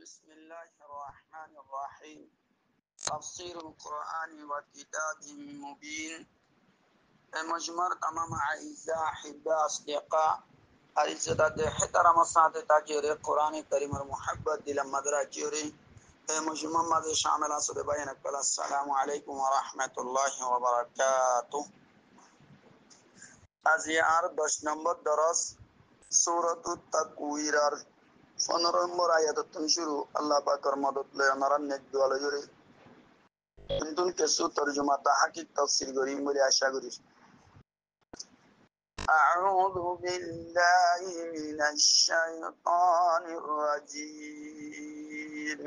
بسم الله الرحمن الرحيم تفسير القرآن وكتاب مبين مجمر تمام أعزاء أحباء أصدقاء أعزة احترام الساعة تاجر القرآن الكريم المحبة دل مدرة جوري مجمع ماذا شامل أصد بينك السلام عليكم ورحمة الله وبركاته أزيار 10 نمبر درس سورة التكوير 15 নম্বর আয়াততন শুরু আল্লাহ পাকের মদত লয় নরান নেক দোয়ালে জুড়ে কিন্তু কিছু তরজমা তাহাকিক তাফসীর করি বলে আশা করি أعوذ بالله من الشيطان الرجيم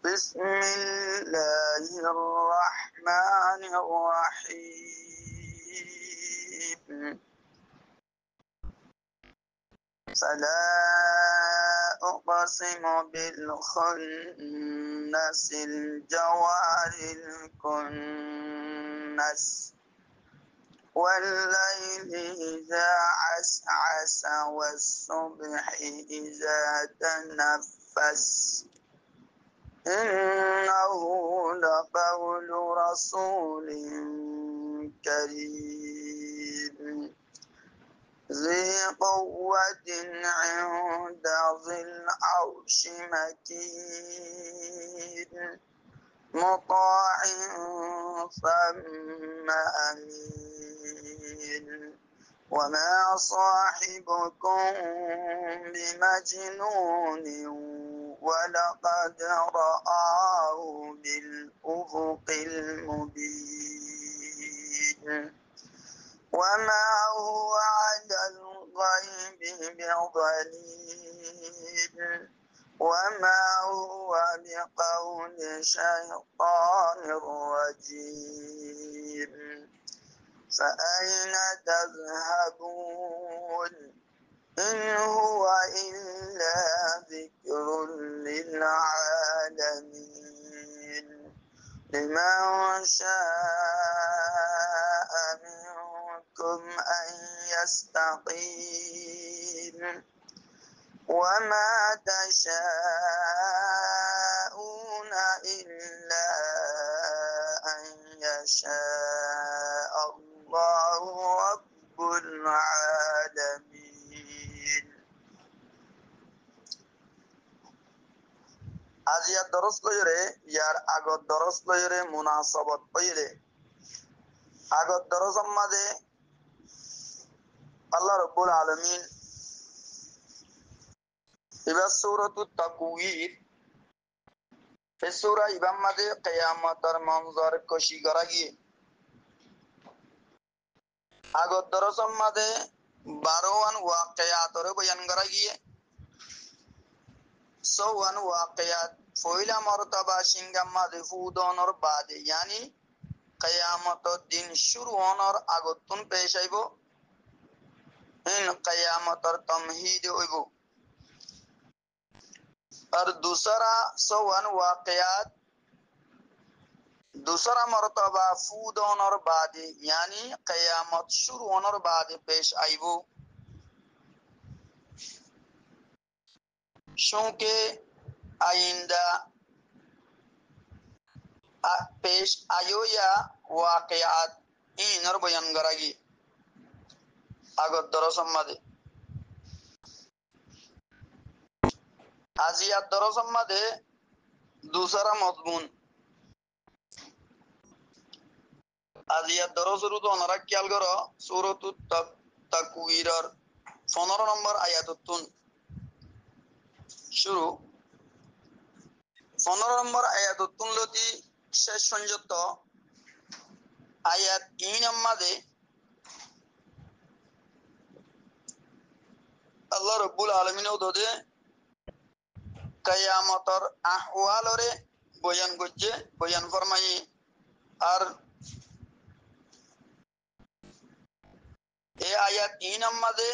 بسم الله الرحمن الرحيم فلا أقسم بالخنس الجوار الكنس والليل إذا عسعس والصبح إذا تنفس إنه لقول رسول كريم ذي قوة عند ذي العرش مكين مطاع ثم أمين وما صاحبكم بمجنون ولقد رآه بالأفق المبين وما هو على الغيب بضنين وما هو بقول شيطان رجيم فأين تذهبون إن هو إلا ذكر للعالمين لمن شاء منكم أن يستقيم وما تشاءون إلا أن يشاء الله رب العالمين আজিয়া দরস লইরে ইয়ার আগত দরস লইরে মুনাসাবাত পইলে আগত দরস আমাদে আল্লাহ রাব্বুল আলামিন এবার সূরাতুত তাকওয়ির এই সূরা ইবাম মাদে কিয়ামতের মঞ্জর কশি করা গিয়ে আগত দরস আমাদে 12 ওয়াকিয়াতর বয়ান করা গিয়ে 100 ওয়াকিয়াত ফয়লা মর্তবা সিংগাম মাদে ফুদনর বাদে यानी কিয়ামতের দিন শুরু হওয়ার আগতুন পেশ আইব ইন কিয়ামতের তামহিদ হইব और दूसरा 100 वाकयात दूसरा मर्तबा फूद होनर बादे यानी क़यामत शुरू होनर बादे पेश आइबो शोंके आइंदा पेश आयो या वाकयात इनर बयान करागी আগত দরসম্মাদে আজিয়াত দরসম্মাদে दूसरा मजमून আজিয়াত দরসরু তো ওনারা খেয়াল করো সূরাতুত তাকওয়িরের 15 নম্বর আয়াততুন শুরু 15 নম্বর আয়াততুন লতি শেষ পর্যন্ত আয়াত 3 নম্বরে আল্লাহ রাব্বুল আলামিন ওদে কিয়ামতের আহওয়ালরে বয়ান করছে বয়ান ফরমাই আর এই আয়াত 3 নম্বরে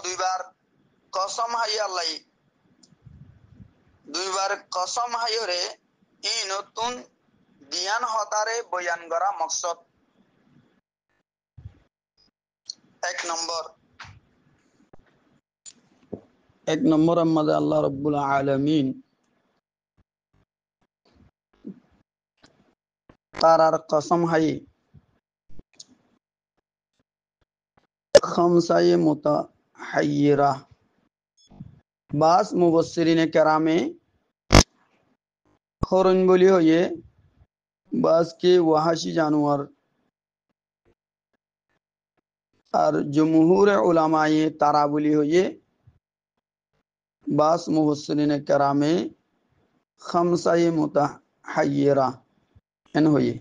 দুইবার কসম হাই আল্লাহ দুইবার কসম হাইরে এই নতুন জ্ঞান হতারে বয়ান করা মকসদ এক নম্বর এক নম্বর মধ্যে আল্লাহ রাব্বুল আলামিন তারার কসম হাই খামসায়ে মুতাহাইয়িরা বাস মুফাসসিরিনে কেরামে হরণ বলি হয়ে বাস के वहाशी जानवर और जमहूर उलमाए तारा बोली हुई बास मुफस्सिरीन करामे खमसाए मुताहय्यिरा एन हुई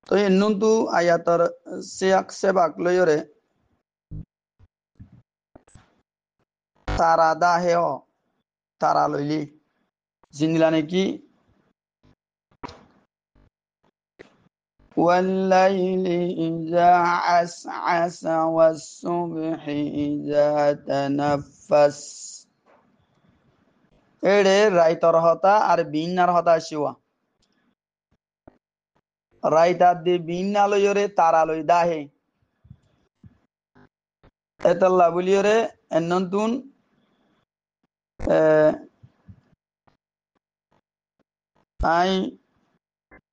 तो इन्नुं तु आयातर सियाक सेबाक लयरे तारा दाहेओ तारा लइली जिनिलाने की والليل إذا عسعس والصبح إذا تنفس এড়ে রাইতর হতা আর বিন্নার হতা শিওয়া রাইতার দি বিন্না লইরে তারা লই দাহে এতাল্লা বলিয়রে এন্নন্তুন আই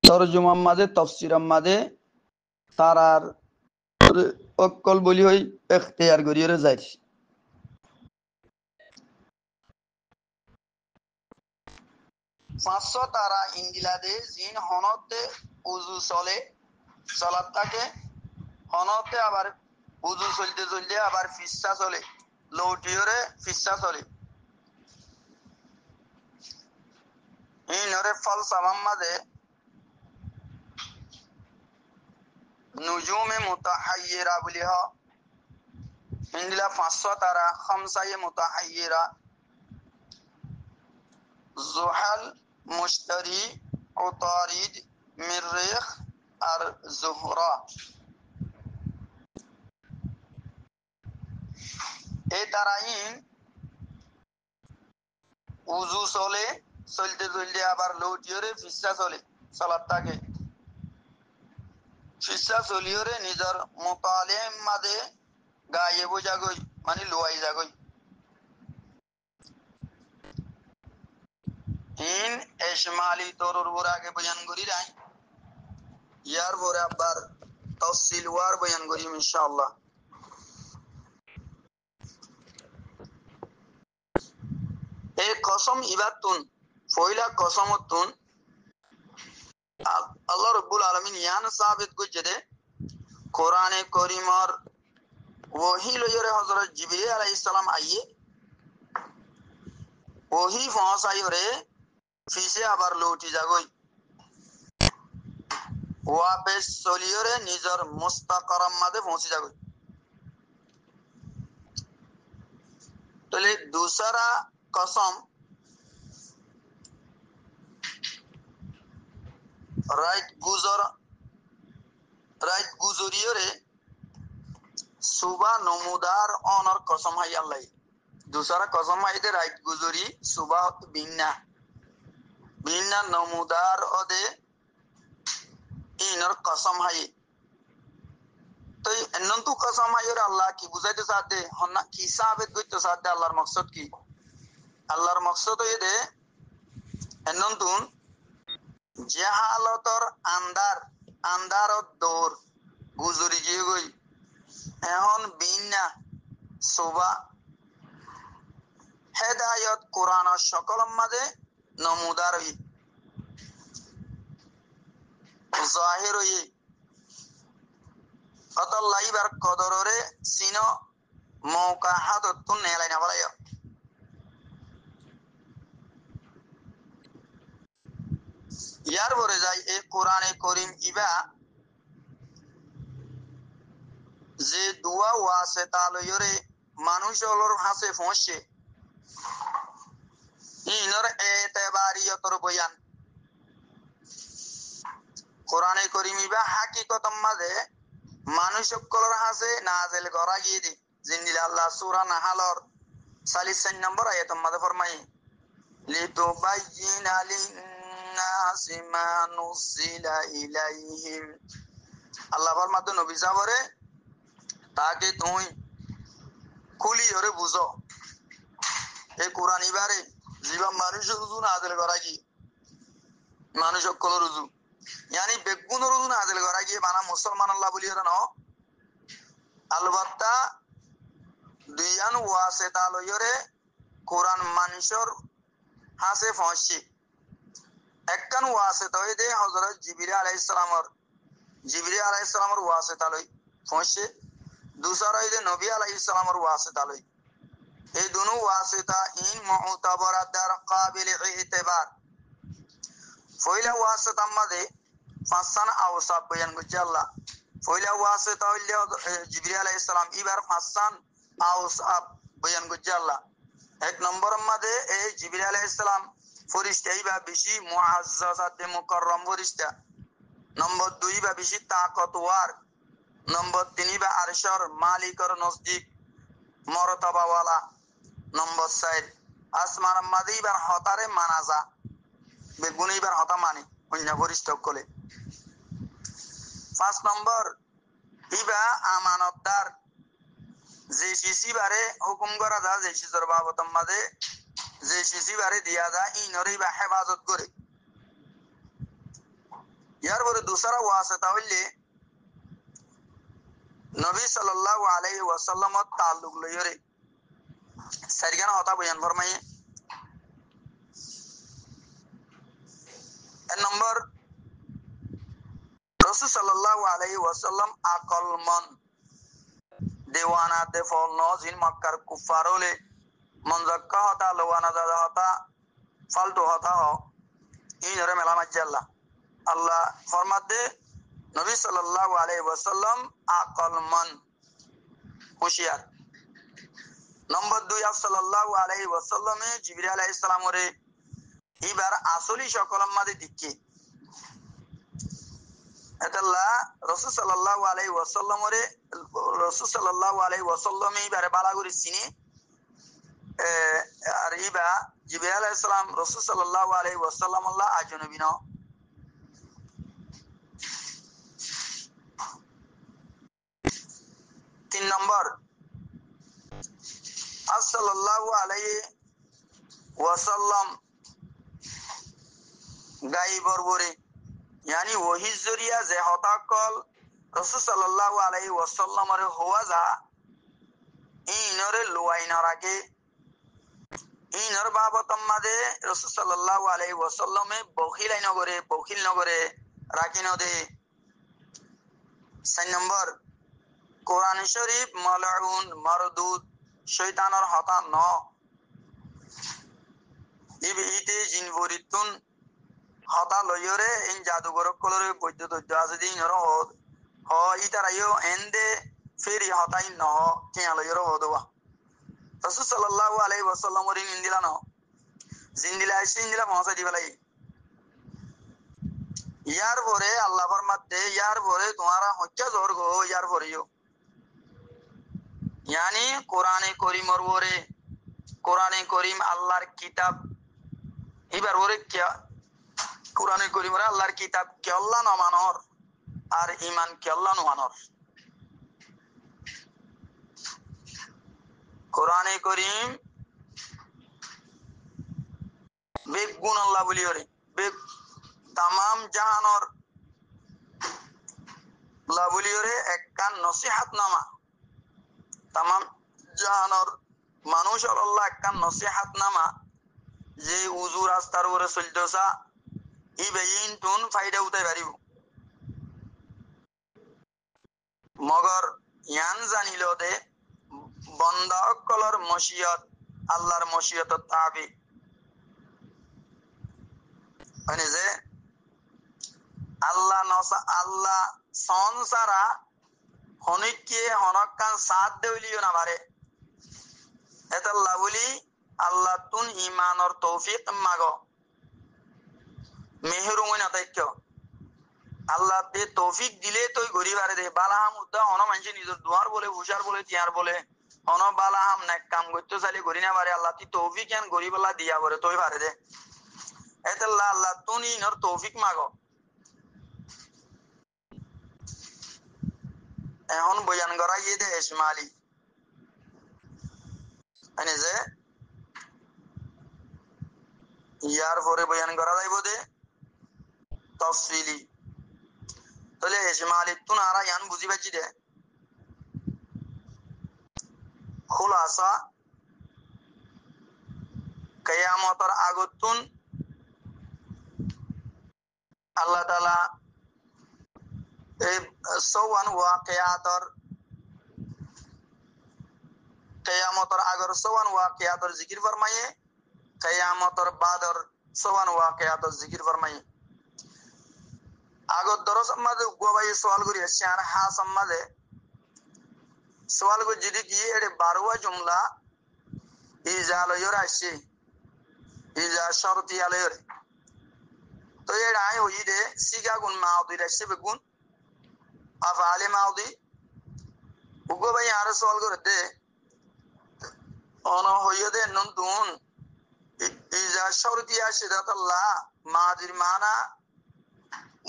তরজুমার মাঝে তফসিরার মাঝে তারার অক্কল বলি হই এখতিয়ার করিয়ে যাই পাঁচশো তারা ইন্দিলাদে জিন হনতে উজু চলে চলার থাকে হনতে আবার উজু চলতে চলতে আবার ফিসা চলে লৌটিয়রে ফিসা চলে ইনরে ফল সামাম মাঝে নুজুমে মুতাহাইয়িরা বলি হ ইন্দিলা পাঁচশো তারা খামসায়ে মুতাহাইয়িরা জুহাল মুশতারি উতারিদ মিররিখ আর জুহরা এই তারাইন উজু চলে চলতে চলতে আবার লৌটিয়রে ফিসা চলে চলার থাকে ফিসা চলিয়রে নিজের মোতালেম মাঝে গায়ে বোঝা গই মানে লুয়াই যাগই ইন এশমালি তরুর ওর আগে বয়ান করি রাই ইয়ার পরে আবার তফসিল ওয়ার বয়ান করি ইনশাআল্লাহ এই কসম ইবাতুন ফয়লা কসমতুন আল্লাহ রাব্বুল আলামিন ইয়ান সাবিত কইজেদে কোরআনে করিমর ওহী লয়রে হযরত জিবরিল আলাইহিস সালাম আইয়ে ওহী পৌঁছাইরে ফিসে আবার লৌটি যাগই ওয়াপেস চলিয়রে নিজের মুস্তাকরাম মাঝে পৌঁছে যাগই তাহলে दूसरा কসম রাইট গুজরিয়রে সুবা নমুদার অনর কসম হাই আল্লাহ दूसरा কসম হাইতে রাইট গুজরি সুবা বিন্না বিন্না নমুদার ওদে ইনর কসম হাই তো এনন্তু কসম হাইরে আল্লাহ কি বুঝাইতে চাতে হন্না কি সাবিত করতে চাতে আল্লাহর মকসদ কি আল্লাহর মকসদ হইতে এনন্তুন জাহালতর আন্দারত দৌর গুজরি গিয়ে গই এখন বিন্না সুবা হেদায়ত কোরআন সকল মাঝে নমুদার হই জাহির হই অতল লাইবার কদররে সিনো মৌকা হাততুন নেলাই না বলায় ইয়ার পরে যাই এই কোরআনে করিম ইবা যে দুয়া ওয়াসে তালয়রে মানুষ হলোর হাসে ফসে ইনর এতেবারিয়তর বয়ান কোরআনে করিম ইবা হাকিকতম মাঝে মানুষ সকলের হাসে নাজেল করা গিয়ে দি জিন্দিল আল্লাহ সূরা নাহালর 46 নম্বর আয়াতের মাঝে ফরমাই লিতুবাইয়িনা লিন-নাসি মা নুসিলা ইলাইহিম আল্লাহ ফরমাতো নবী সাবরে তাকে তুই খুলি ওরে বুঝো এই কোরআন ইবারে জীবন মানুষের রুজু নাজিল করা গিয়ে মানুষ সকল রুজু ইয়ানি বেগুন রুজু নাজিল করা গিয়ে বানা মুসলমান আল্লাহ বলি ন আলবাত্তা দুইয়ান ওয়াসিতা লইরে কোরআন মানুষের হাসে পৌঁছে একখান ওয়াসিতা হই দে হযরত জিবরিল আলাইহিস সালামের ওয়াসিতা লই পৌঁছে दूसरा হই দে নবী আলাইহিস সালামের ওয়াসিতা লই এই দুনো ওয়াসিতা ইন মুতাবারা দার কাবিল ইতিবার ফয়লা ওয়াসিতা মাদে ফাসান আওসাব বয়ান করছে আল্লাহ ফয়লা ওয়াসিতা হইলে জিবরিল আলাইহিস সালাম ইবার ফাসান আওসাব বয়ান করছে আল্লাহ এক নম্বর মাদে এই জিবরিল আলাইহিস সালাম ফেরেশতা ইবা বেশি মুআজ্জাজাত মুকাররম ফেরেশতা নম্বর 2 বা বেশি তাকতওয়ার নম্বর 3 বা আরশের মালিকের নজদিক মর্তবাওয়ালা নম্বর 4 আসমান মাদে ইবার হতারে মানাজা বেগুন ইবার হতা মানি অন্য ফেরেশতা কলে 5 নম্বর ইবা আমানতদার যে শিশি বারে হুকুম করা দা যে শিশর বাবতম মাদে যে শিশি বারে দিয়া দা ইনরে বা হেফাজত করে ইয়ার পরে দুসরা ওয়াসিতা হইলে নবী সাল্লাল্লাহু আলাইহি ওয়াসাল্লামত তাল্লুক লইরে সারিগান হতা বয়ান ফরমাইয়ে এক নম্বর রাসূল সাল্লাল্লাহু আলাইহি ওয়াসাল্লাম আকল মন দেওয়ানা দে ফল নজিন মক্কার কুফার হলে মনজাক্কা হতা লওয়ানা দাদা হতা ফালতু হতা হ ইনরে মেলা মাজ্জাল্লাহ আল্লাহ ফরমাতে নবী সাল্লাল্লাহু আলাইহি ওয়াসাল্লাম আকল মন হুশিয়ার নম্বর 2 সাল্লাল্লাহু আলাইহি ওয়াসাল্লামে জিবরিল আলাইহিস সালামরে ইবার আসলি সকলম মাদে দিকে এতাল্লাহ রাসূল সাল্লাল্লাহু আলাইহি ওয়াসাল্লামে ইবারে বালাগুরি চিনি আর ইবা জিবরিল আলাইহিস সালাম রাসূল সাল্লাল্লাহু আলাইহি ওয়াসাল্লাম আল্লাহ আজনবী ন 3 নম্বর সাল্লাল্লাহু আলাইহি ওয়াসাল্লাম গায়বর বরে यानी वही जरिया जे होता कल रसूल सल्लल्लाहु अलैहि वसल्लम रे हुआ जा इनरे लुआइनर आगे इनर बाबतम मादे रसूल सल्लल्लाहु अलैहि वसल्लम में बखिल नगरे राखिनो दे 6 नंबर कुरान शरीफ मलउन मरदूद शैतानर हता न इबइते जिन वरितुन হতা লইরে ইন জাদুঘর কলরে বৈদ্যুত আছে দিন রহদ হ ইতারাইও এন্ডে ফেরি হতাই ন কিয়া লইরে হদওয়া রাসূল সাল্লাল্লাহু আলাইহি ওয়াসাল্লাম রিন ইন্দিলা ন জিন্দিলা সিন্দিলা মহসা দিবালাই ইয়ার পরে আল্লাহ ফরমাতে ইয়ার পরে তোমারা হজ্জা জোর গো ইয়ার পরেও यानी কোরআনে করিমর পরে কোরআনে করিম আল্লাহর কিতাব এবার পরে কি কোরআনে করিমরা আল্লাহর কিতাব কে আল্লাহ না মানর আর ঈমান কে আল্লাহ না মানর কোরআনে করিম বেগুন আল্লাহ বলিওরে বে तमाम জাহানর আল্লাহ বলিওরে একখান নসিহত নামা तमाम জাহানর মানুষের আল্লাহ একখান নসিহত নামা যে উজু রাস্তার উপরে চলতেছা ইবেইন তুন ফায়দা উঠাই পারিব মগর ইয়ান জানিল দে বন্দা অকলর মশিয়ত আল্লাহর মশিয়ত তাবি মানে যে আল্লাহ সংসারা হনিকে হনকান সাথ দেউলিও না পারে এতাল্লাহ বলি আল্লাহ তুন ইমানর তৌফিক মাগো মেহরুমই না তাইক্য আল্লাহ তে তৌফিক দিলে তুই গরিবারে দে বালাহাম উদ্দা হন মানুষ নিজের দুয়ার বলে হুশার বলে তিয়ার বলে হন বালাহাম নেক কাম করতে চাইলে গরি না পারে আল্লাহ তুই তৌফিক কেন গরিবাল্লাহ দিয়া বলে তুই পারে দে এতাল্লাহ আল্লাহ তুন ইনর তৌফিক মাগো এখন বয়ান করা গিয়ে দে ইসমাইলি মানে যে ইয়ার পরে বয়ান করা যাইব দে তফসিলি। তাহলে ইজমালি তুন আরা ইয়ান বুঝি পাচ্ছি দে খুলাসা কিয়ামতের আগতুন আল্লাহ তাআলা এই সওয়ান ওয়াকিয়াতর কিয়ামতের আগর সওয়ান ওয়াকিয়াতর জিকির ফরমায়ে, কিয়ামতের বাদর সওয়ান ওয়াকিয়াতর জিকির ফরমায়ে। আগত দরস মাঝে গোবাই সওয়াল করি চার হাস মাঝে সওয়াল কো যদি কি এর 12 জুমলা ইজালয়র আসে, ইজা শর্তি আলয়র। তো এর আয় হই দে সিগা গুণ মাউদি রাসে বেগুন আফআলে মাউদি গোবাই আর সওয়াল করে দে অন হইয়ে দে নন দুন ইজা শর্তি আসে দাতাল্লাহ মাদির মানা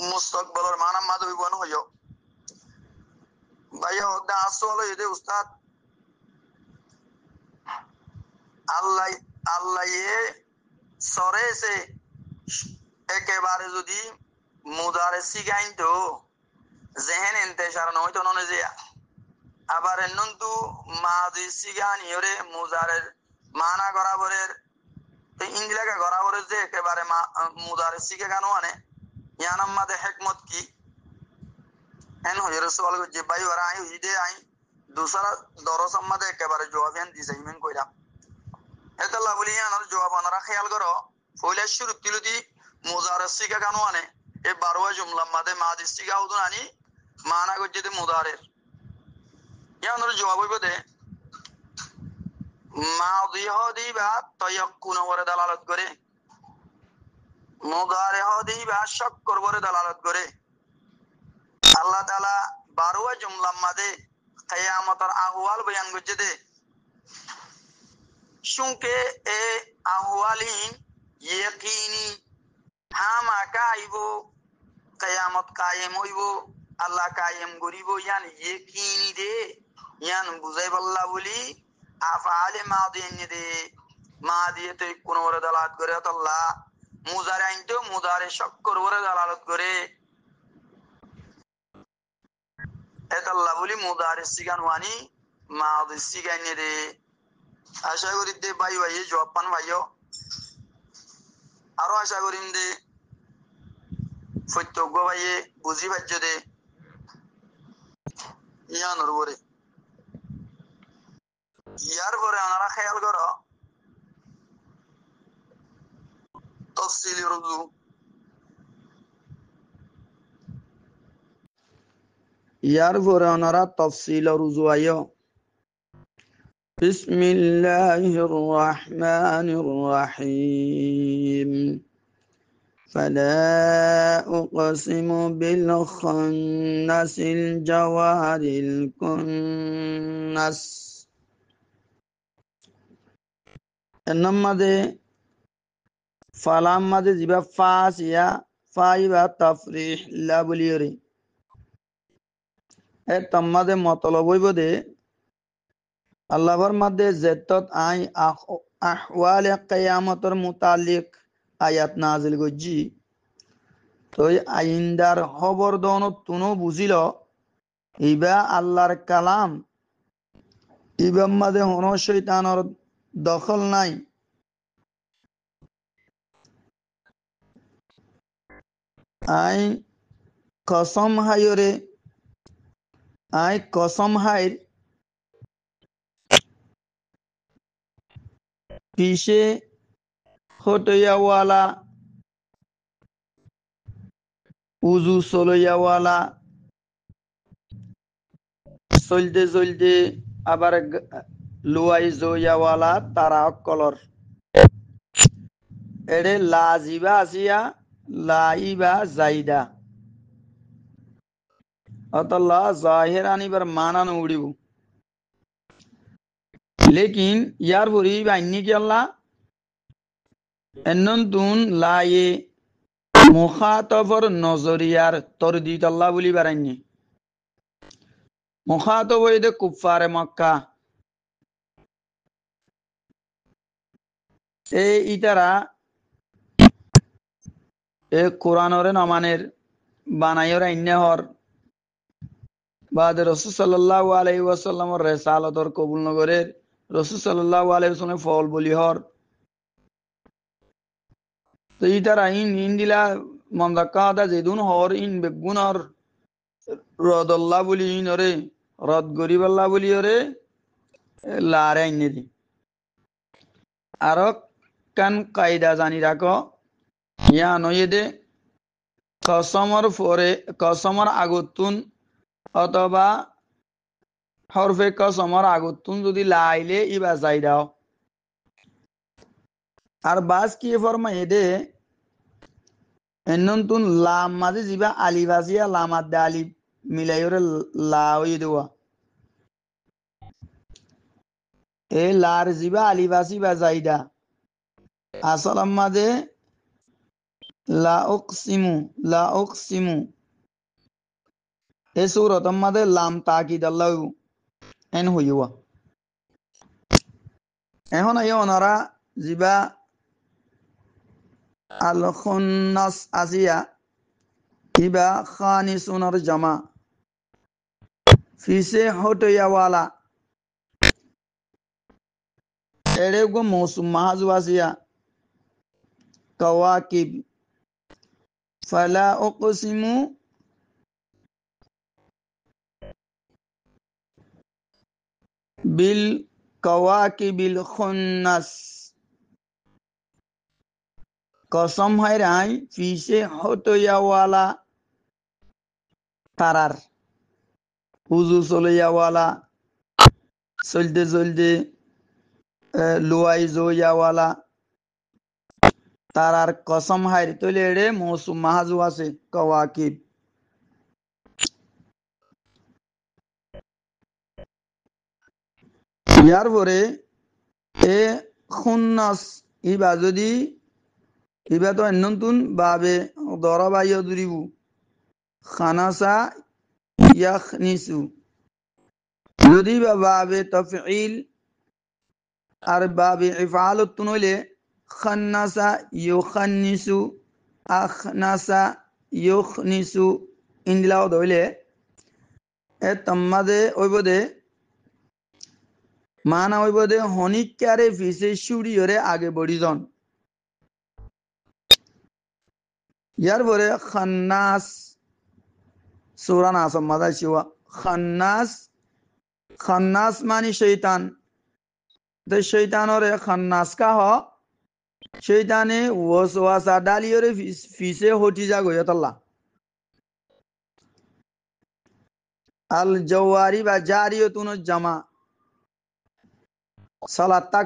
মুস্তাকবালের মানা মাদুই বন হইও ভাইয়া দা আসল এদে উস্তাদ আল্লাহ আল্লাহ এ সরে সে একেবারে যদি মুদারে সিগাইন তো জেহেন ইন্তেশার নয় তো ননে যে আবার নন্তু মাদি সিগানি ওরে মুদারের মানা গরাবরের ইংলাকে গরাবরের যে একেবারে মুদারে সিগে গানো আনে ইয়ানাম মাদে হিকমত কি এন হয়ে রসুল যে ভাই ওরা আই ইদে আই দুসরা দরস মাদে একেবারে জবাব দিছে ইমেন কইরা এতলা বলি আনার জবাব আনারা খেয়াল করো ফইলা শুরু তিলুদি মুদারে সিগা গানো আনে এ 12 জুমলা মাদে মাদি সিগা উদুন আনি মানা গজ্জেতে মুদারের ইয়ানোর জবাব হইব দে মাদি হদি বা তায়াক্কুন ওরে দালালত করে, মুদারে হদি বা শাক্কর ওরে দালালত করে। আল্লাহ তাআলা 12 জুমলা মাদে কিয়ামতের আহওয়াল বয়ান গজ্জেতে শুনকে এ আহওয়ালিন ইয়াকিনি হামা কাইবো কিয়ামত কায়েম হইব, আল্লাহ কায়েম করিব ইয়ান ইয়াকিনি দে ইয়ান বুঝাই বল্লা বলি আফআলে মাদি দে মাদিয়েতে কোন ওরে দালালত করে আল্লাহ মুজারে আইনতো মুজারে শক্কর ওরে দালালত করে এতাল্লাহ বলি মুজারে সিগান ওয়ানি মাদি সিগাইনে দে। আশা করি দে ভাই ভাই জবাব পান ভাইও আরো আশা করিম দে সত্য ভাইয়ে বুঝি পাচ্ছ দে ইয়ানোর পরে ইয়ার পরে ওনারা খেয়াল করো তফসিলি রুজু। ইয়ার পরে ওনারা তফসিল রুজু আইও। বিসমিল্লাহির রহমানির রহিম فلا أقسم بالخنس الجوار الكنس এনমাদে ফালাম মাদে জিবা ফাসিয়া ফাইবা তাফরিহ লা বলিয়রি এ তম্মাদে মতলব হইব দে আল্লাহর মধ্যে জেতত আই আহওয়াল কিয়ামতের মুতাল্লিক আয়াত নাজিল গজ্জি তো আইন্দার খবর দন তুনো বুঝিল ইবা আল্লাহর কালাম ইবাম মাদে হন শয়তানর দখল নাই। আই কসম হাইরে আই কসম হাইর পিছে হটইয়াওয়ালা উজু চলইয়াওয়ালা চলতে চলতে আবার লুয়াই জইয়াওয়ালা তারা অকলর এড়ে লাজিবা আসিয়া লাইবা জাইদা অতল্লা জাহির আনিবার মানানো উড়িব লেকিন ইয়ার ভরি বান্যি কি আল্লাহ এন্নন তুন লায়ে মুখাতবর নজরিয়ার তরদিত আল্লাহ বলি বারাইনি মুখাতব হইতে কুফারে মক্কা এই ইতারা এ কোরআনরে নমানের বানাইর আইন্যহর বাদে রসুল সাল্লাল্লাহু আলাইহি ওয়াসাল্লামর রেসালতর কবুল নগরের রসুল সাল্লাল্লাহু আলাইহি ওয়াসাল্লামের ফল বলি হর তো ইতার আইন ইন্দিলা মন্দাক্কাদা যেদুন হর ইন বেগুনর রদল্লাহ বলি ইনরে রদ গরিবাল্লাহ বলি ওরে লারে আইনে দি আরো কান কায়দা জানি রাখো ইয়া নয়ে দে কসমর আগতুন অথবা হরফে কসমর আগতুন যদি লাইলে ইবা যাই দাও আর বাস কি ফরমাই দে এনন তুন লাম মাঝে জিবা আলিবাসিয়া লামাদ দে আলি মিলাইরে লা হয়ে দেওয়া এ লার জিবা আলিবাসি বা জাইদা আসলাম মাঝে লা উকসিমু এ সূরাতাম মাঝে লাম তাকিদ আল্লাহ এন হইয়া এখন আই ওনারা জিবা আল খুন্নাস আজিয়া ইবা খানিসুনার জামা ফিসে হটয়াওয়ালা এড়ে গো মৌসুম মাহাজু আসিয়া কওয়াকিব ফালা উকসিমু বিল কওয়াকিবিল খুন্নাস কসম হয় রাই ফিসে হটয়াওয়ালা তারার হুজু চলিয়াওয়ালা চলতে চলতে লুয়াই জয়াওয়ালা তারার কসম হাইর তৈলে এড়ে মৌসুম মাহাজু আছে কওয়াকিব ইয়ার পরে এ খুন্নাস ইবা যদি ইবা তো নতুন বাবে দরবাইয়া দুরিবু খানাসা ইয়াখনিসু যদি বা বাবে তফঈল আর বাবে ইফআলাতুন হইলে খান্নাসা ইউখান্নিসু আখনাসা ইউখনিসু ইন্দিলাও হইলে এ তম্মাদে ওইবদে মানা ওইবদে হনিকারে ফিসে সুরিয়রে আগে বড়ি জন ইয়ার পরে খান্নাস সূরা নাস মাদা শিওয়া খান্নাস মানে শয়তান তো শয়তানরে খান্নাস কা হ শয়তানে ওয়াসওয়াসা ডালিয়রে ফিসে হটি যা গয়াতাল্লাহ আল জওয়ারি বা জারিয়াতুন জামা সালাত্তা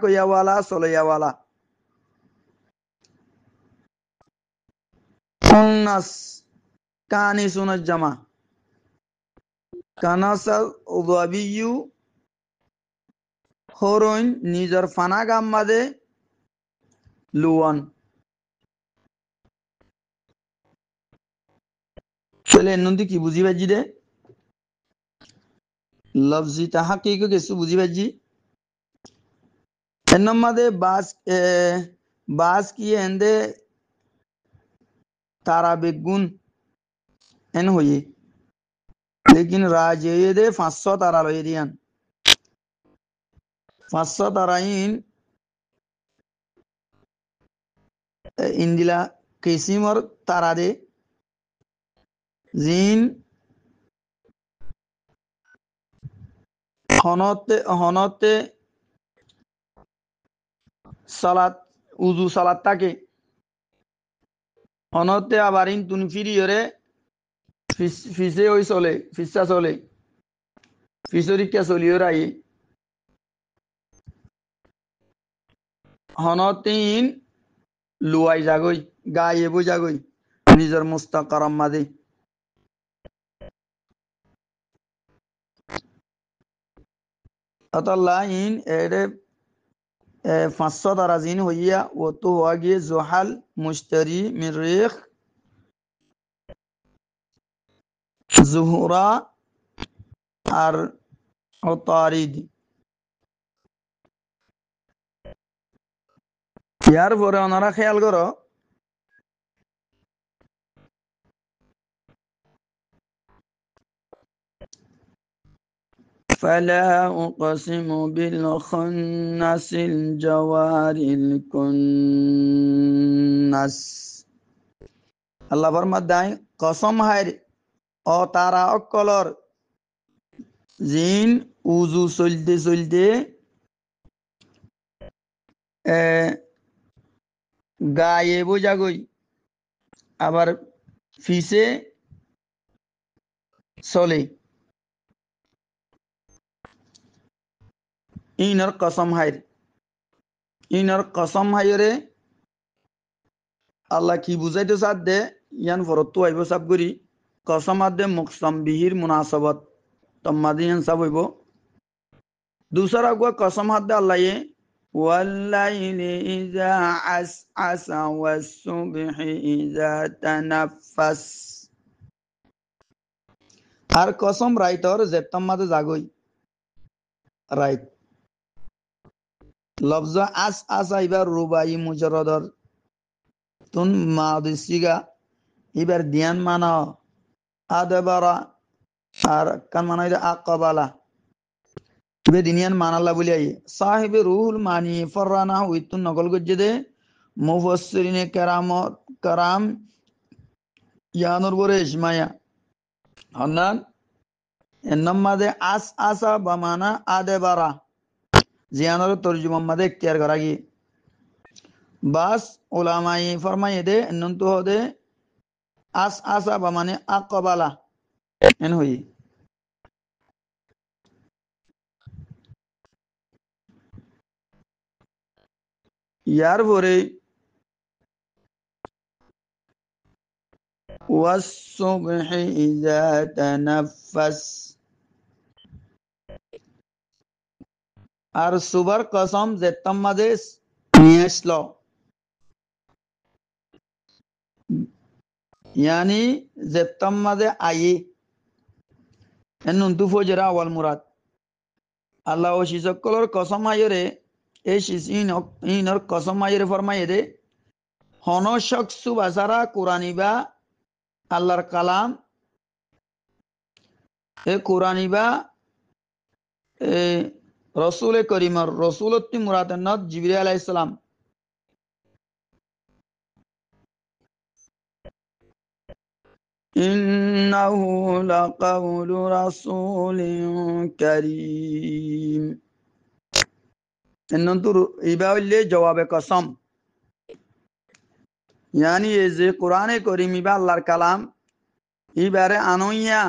কইয়া ওয়ালা সলাইয়া ওয়ালা খুন্নাস কানিসুন জামা কানাসাল উযাবিয়ু হরইন নিজর ফানা গাম্মাদে লুয়ান চলে নন্দি কি বুঝি বাজি দে লফজি তাহাকিক কিছু বুঝি বাজি এনমাদে বাস কি এন্দে তারা বেগুন এন হইয়ে लेकिन राजे दे 500 तारा लई दियान 500 तारा इंदिला किसिमर तारा दे জিন হনতে সালাত উজু সালাত তাকে হনতে আবার ইন তুন ফিরিয়রে ফিসে ওই চলে ফিসা চলে ফিসরিকা চলিও রাই হনতিন লুয়াই জাগই গায়ে বই জাগই নিজের মুস্তাকারাম মাদে আতাল্লাহ ইন এরে 500 তারা জিন হইয়া ও তো হওয়া গিয়ে জোহাল মুশতারি মিরিখ জুহুরা আর ওতারিদ ইয়ার পরে ওনারা খেয়াল করো فلا أقسم بالخنس الجوار الكنس আল্লাহ ফরমায় কসম হায় ও তারা অকলর জিন উজু চলতে চলতে গায়ে বোঝাগই আবার ফিসে চলে ইনর কসম হাইরে আল্লাহ কি বুঝাইতে চার দে ইয়ান ফরত আইব সাব করি কসম আদে মুকসম বিহির মুনাসবত তম্মাদি ইয়ান সাব হইব दूसरा हुआ कसम हाथ दे अल्लाह ये वल्लाइली इज़ा असअस वस्सुबहि इज़ा तनफ्फस আর কসম রাইতর জেতম মাদে জাগই রাইট লফজ আস আইবার রুবাই মুজাররদর তুন মাদিসিগা এবার দিয়ান মানা আদবারা আর কান মানা হইলো আকবালা বেদিনিয়ান মানাল্লা বলি আই সাহেবে রুহুল মানি ফররানা উইতুন নকল গজ্জে দে মুফাসসিরিনে কারাম ইয়ানুর বরে ইসমায়া হন্নান এন্নাম মাদে আস আসা বামানা আদেবারা জিয়ানুর তরজুমা মাদে ইখতিয়ার করা গি বাস উলামাই ফরমায়ে দে এন্নন্তু হদে আস আসা বামানে আকবালা এন হই ইয়ার পরে ওয়াসসুবহি ইযা তানাফফাস আর সুবার কসম জেতম মাদে নিয়ে আসলো यानी জেতম মাদে আয়ে এন্নন্তু ফজরা ওয়াল মুরাদ আল্লাহ ও শিসকলর কসম আয়রে এই ইনর কসম আয়রে ফরমায়ে দে হন শখসু বাসারা কোরআনিবা আল্লাহর কালাম এ কোরআনিবা রসুল করিমর রসুলত্তি মুরাদ জিবরিল আলাইহিস সালাম ইন্নাহু লাকাউলু রাসূলিন কারীম এন্নন্তু ইবা হইলে জবাবে কসম यानी ये जे कुरान करीम इबा अल्लाहर कलाम इबारे आनोइया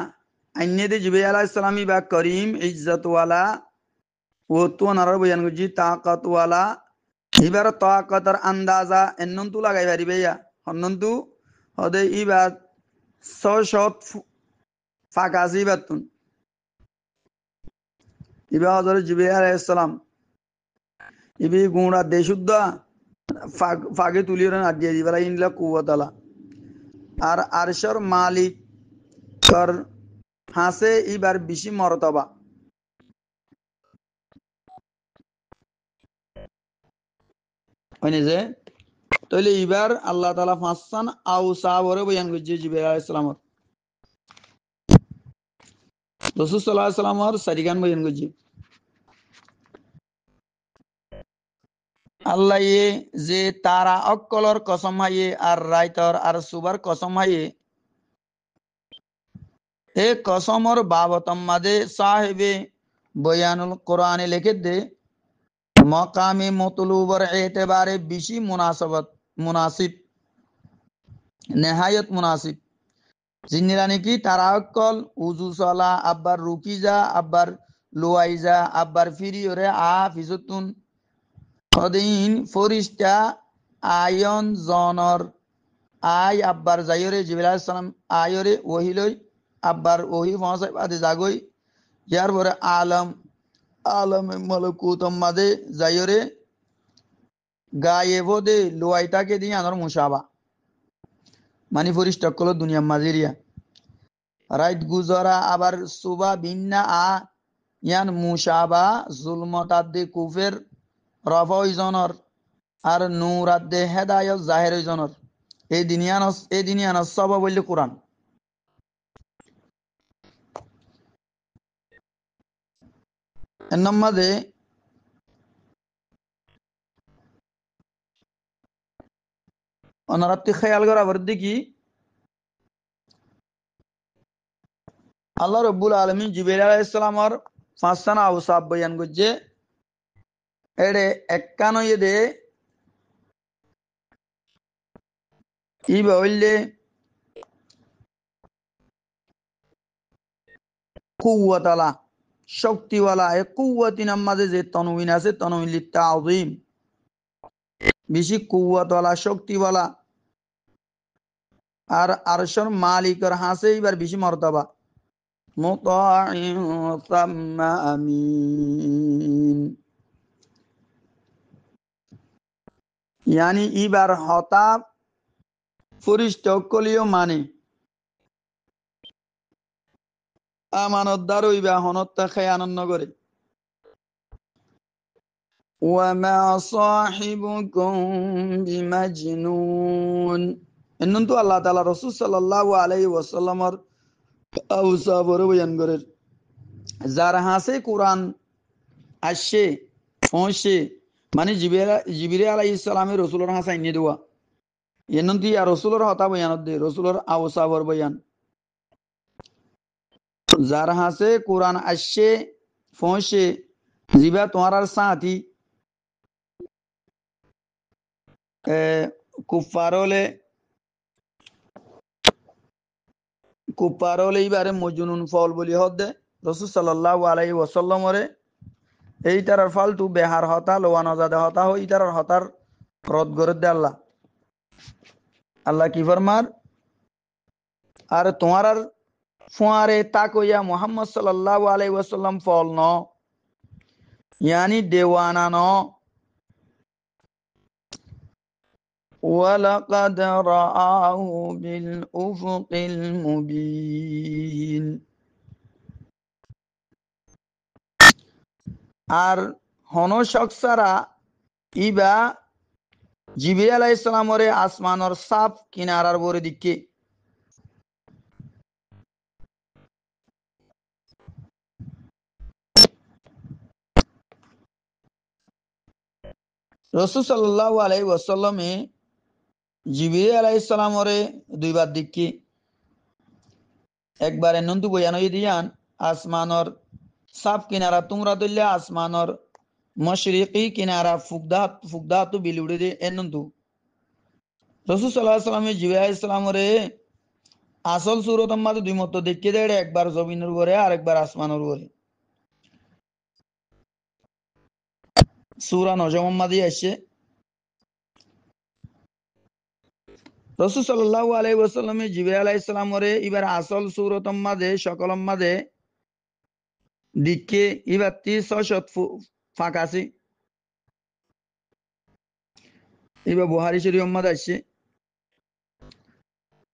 अन्य दे जिब्रील अलैहिस सलाम इबा करीम इज्जत वाला वो तो नरर बयान गुजी ताकत वाला इबार ताकतर अंदाजा एन्नंतु लगाई बारी बेया हन्नंतु हदे इबा सशत फाकाजी बातुन इबा हजरत जिब्रील अलैहिस सलाम इबी गुणा देशुद्दा ফাগে তুলিয়ে আদিয়ে দিবেলা ইনলা কুওয়াতালা আর আরশর মালিক কর হাসে ইবার বেশি মর্তবা হয়নি যে তাহলে এবার আল্লাহ তাআলা ফাসান আওসাবরে বয়ান করছে জিবরাইল আলাইহিস সালামর রাসূল সাল্লাল্লাহু আলাইহি সাল্লামর সারিগান বয়ান করছে আল্লাহ যে তারা অকলর কসম হাইয়ে আর রাইতর আর সুবার কসম হাইয়ে এ কসমর বাবতম মাদে সাহেবে বয়ানুল কোরআনে লিখে দে মকামে মতলুবর এতেবারে বেশি মুনাসিব নেহায়ত মুনাসিব জিনিরা নাকি তারা অকল উজু সলা আব্বার রুকিজা আব্বার লুয়াইজা আব্বার ফিরিয়রে ফিজতুন অদিন ফরিস্তা আয়ন জনর আই আব্বার যাইরে জিবরাইল আলাইহিস সালাম আয়রে ওহিলই আব্বার ওহি পৌঁছাই বাদে জাগই ইয়ার পরে আলম মালাকুতম মাদে যাইরে গায়েব দে লুয়াইতাকে দিয়ে আনর মুসাবা মানি ফরিস্তা কল দুনিয়া মাজিরিয়া রাইত গুজরা আবার সুবা বিন্না ইয়ান মুসাবা জুলমতাদ দে কুফের রফাই জনর আর নূরাত দে হেদায়ত জাহের জনর এই দিনিয়ান সব বললে কোরআন এর মাঝে অনারাত্রি খেয়াল করা দেখি আল্লাহ রব্বুল আলমী জিবরাইল আলাইহিস সালামর পাঁচখানা আওসাফ বয়ান করছে এড়ে একখানো দে ই বললে কুওয়াতালা শক্তিওয়ালা এ কুওয়াতিনার মাঝে যে তনউইন আছে তনউইন লিত্তাযীম বেশি কুওয়াতওয়ালা শক্তিওয়ালা আর আরশের মালিকের হাসে এবার বেশি মর্তবা মুতাইন সাম্মা আমিন ইয়ানি ইবার হতা ফরিষ্ট কলিও মানে আমানতদার হইবা হনত্তা খেয়ানন নগরে ওয়ামা সাহিবুকুম বিমাজনুন এনন্তু আল্লাহ তাআলা রাসূল সাল্লাল্লাহু আলাইহি ওয়াসাল্লামর আওসাফর বয়ান করেন যার হাসে কোরআন আসে পৌঁছে মানে জিবরিল আলাইহিস সালামের রাসূলের হাসাই নিয়ে দেওয়া এনন্তু ইয়া রাসূলের হতা বয়ানত দে রাসূলের আওসাফর বয়ান যার হাসে কোরআন আসে পৌঁছে জিবা তোমার সাথী কুফারলে এইবারে মজনুন ফল বলি হদে রাসূল সাল্লাল্লাহু আলাইহি ওয়াসাল্লামরে এই তারার ফালতু বেহার হতা লোয়ান আজাদে হতা হই তারার হতার রদ করে দে আল্লাহ কি ফরমার আর তোমার আর ফুয়ারে তা কইয়া মুহাম্মদ সাল্লাল্লাহু আলাইহি ওয়াসাল্লাম ফল ন ইয়ানি দেওয়ানা ন ওয়ালাকাদ রাআহু বিল উফুকিল মুবিন আর হনশকসারা ইবা জিবরিল আলাইহিস সালামরে আসমানর সাফ কিনারার বরে দিকে রাসূল সাল্লাল্লাহু আলাইহি ওয়াসাল্লামে জিবরিল আলাইহিস সালামরে দুইবার দিকে একবার এনন্তু বয়ান হই দিয়ান আসমানর সাফ কিনারা তোমরা দল্লে আসমানর মশরিকি কিনারা ফুকদাতু বিলুড়ে দে এনন্তু রাসূল সাল্লাল্লাহু আলাইহি ওয়াসাল্লামে জিবরিল আলাইহিস সালামরে আসল সূরতের মধ্যে দুই মত দেখে দেয় একবার জমিনের উপরে আর একবার আসমানের উপরে সূরা নজমের মধ্যে আসে রাসূল সাল্লাল্লাহু আলাইহি ওয়াসাল্লামে জিবরিল আলাইহিস সালামরে এবার আসল সূরতের মধ্যে সকলের মধ্যে দিকে এবার 300 ফাঁক আছে এবার বুখারী শরীফের মধ্যে আসে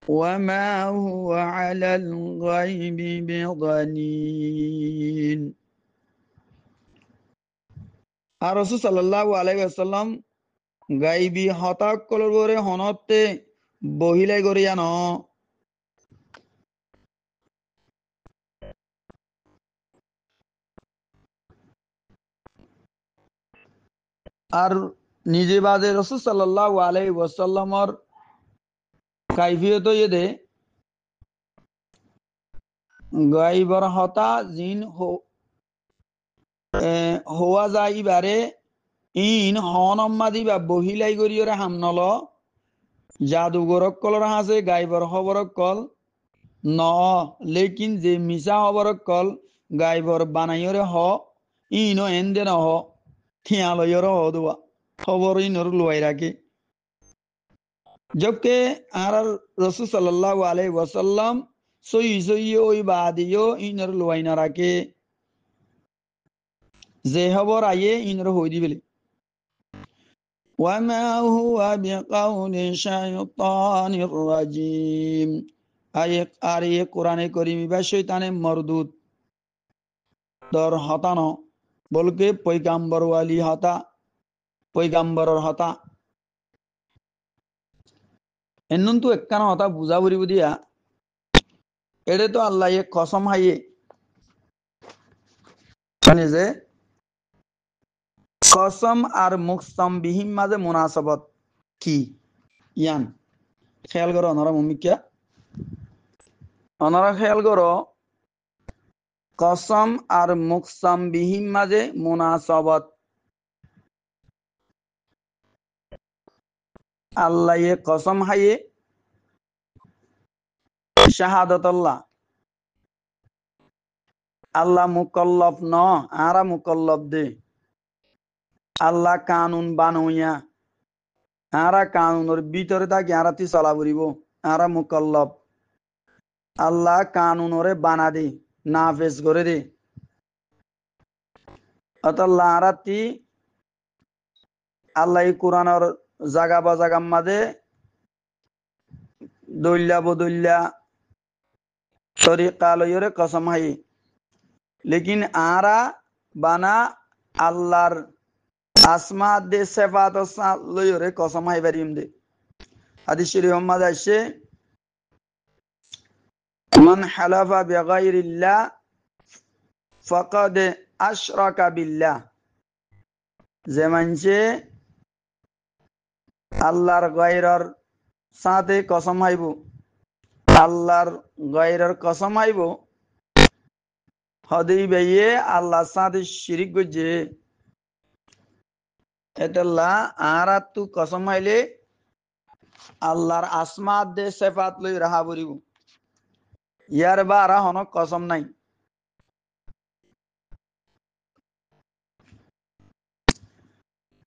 ওয়ামা হুয়া আলাল গায়বি বিদানিন আর রাসূল সাল্লাল্লাহু আলাইহি ওয়াসাল্লাম গায়বি হতাকলর বরে হনতে বহিলাই করিয়া ন আর নিজে বাদে রাসূল সাল্লাল্লাহু আলাইহি ওয়াসাল্লামর কাইফিয়ত ইদে গায়বর হতা জিন হওয়া যাইবারে ইন হনম্মাদি বা বহিলাই করিয়রে হামনল জাদুগরক কলর হাসে গাইবর খবরক কল ন লেকিন যে মিশা খবরক কল গাইবর বানাইয়রে হ ইনো এন্দে ন হ থিয়ালয়র হ দুয়া খবর ইনর লুয়াই রাখে জবকে আর রাসূল সাল্লাল্লাহু আলাইহি ওয়াসাল্লাম সই ওই বাদিও ইনর লুয়াই না রাখে যে খবর আইয়ে ইনর হই দিবেলে ওয়ামা হুয়া বিকাউলি শাইতানির রাজিম আর এ কোরআনে করিম বা শয়তানে মরদুদ দর হতানো বলকে পয়গাম্বর ওয়ালি হতা পয়গাম্বরর হতা এন্নুন তো একখানা কথা বুঝা পড়িব দিয়া এটা তো আল্লাহ কসম হাইয়ে মানে যে কসম আর মুকসম বিহিম মাঝে মুনাসাবত কি ইয়ান খেয়াল করো অনারা মমিকা অনারা খেয়াল করো কসম আর মুকসম বিহিম মাঝে মুনাসাবত আল্লাহ কসম হাইয়ে শাহাদত আল্লাহ মুকল্লফ ন আরা মুকল্লফ দে আল্লাহ কানুন বানুইয়া আরা কানুনের ভিতরে থাকি আরাতি চলা পড়িব আরা মুকল্লফ আল্লাহ কানুনরে বানা দে নাফেজ করে দে অতল্লাহ আরাতি আল্লাহ কোরআনের জাগা বা জাগার মাঝে দৈল্যা বদল্যা তরিকা লইরে কসম হাই লেকিন আরা বানা আল্লাহর আসমা দে সেফাত লইরে কসম হাই পারিম দে হাদিস শরীফ মাঝে আসছে মান হালাফা বিগাইরিল্লাহ ফাকাদ আশরাকা বিল্লাহ যে মানছে আল্লাহর গায়রর সাথে কসম হাইব আল্লাহর গায়রর কসম হাইব হদেই বাইয়ে আল্লাহর সাথে শিরিক গজে এটাল্লা আরাত তু কসম হাইলে আল্লাহর আসমা দে সেফাত লই রাহা বরিব ইয়ার বা আরা হনক কসম নাই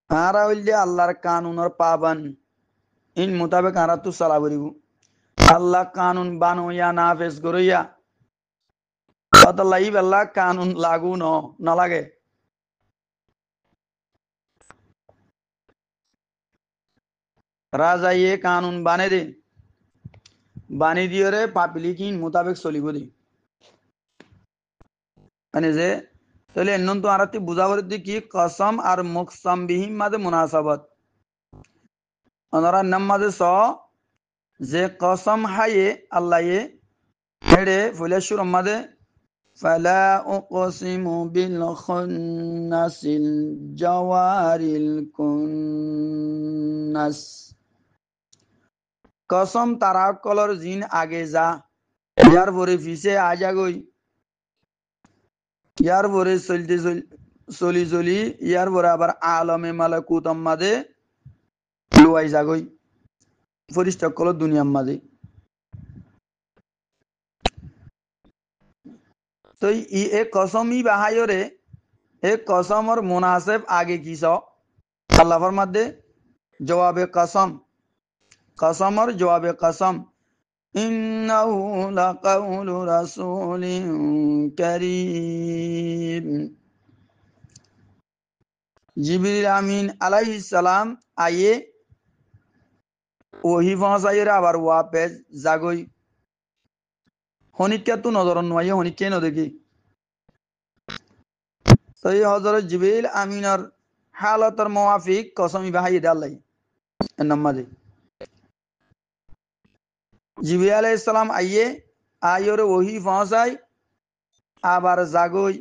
আরা হইলে আল্লাহর কানুনের পাবান ইন মোতাবেক আরা তু চলা বরিব আল্লাহ কানুন বানুয়া নাফেজ করিয়া অতলাই বেলা কানুন লাগু ন লাগে রাজা ইয়ে কানুন বানে দে বানি দিয়ে রে পাবলিক ইন মোতাবেক চলিব দে মানে যে তাহলে এন্নন তো আরাতি বুঝাবার কি কসম আর মুকসম বিহিম মাঝে মুনাসাবত ওনারা নাম মাঝে স যে কসম হাইয়ে আল্লাহ হেড়ে ফুলেশ্বর মাঝে ফালা উকসিমু বিল খুন্নাসিল জাওয়ারিল কুন্নাস কসম তারা কলর জিন আগে যা ইয়ার পরে ফিসে আজা গই ইয়ার পরে চলি চলি ইয়ার পরে আবার আলমে মালাকুতম মাঝে লুয়াই যাগই ফরিস্তা কল দুনিয়ার মাঝে তো এ কসম ই বাহাইরে এ কসমর মুনাসেব আগে কিস আল্লাহর মধ্যে জবাবে কসম কসমর জবাবে কসম ইন্নাহু লাকাউলু রাসূলিন কারীম জিবরিল আমিন আলাইহিস সালাম আয়ে ওহি পৌঁছাইরে আবার ওয়াপে জাগই হনিকা তো নজর নয় হনিকে ন দেখি তো এই হযরত জিবরিল আমিনের হালতর মুওয়াফিক কসম বাহাই দে আল্লাহ এর নামাজে জিবরিল আলাইহিস সালাম আইয়ে আয়রে ওহি পৌঁছাই আবার জাগই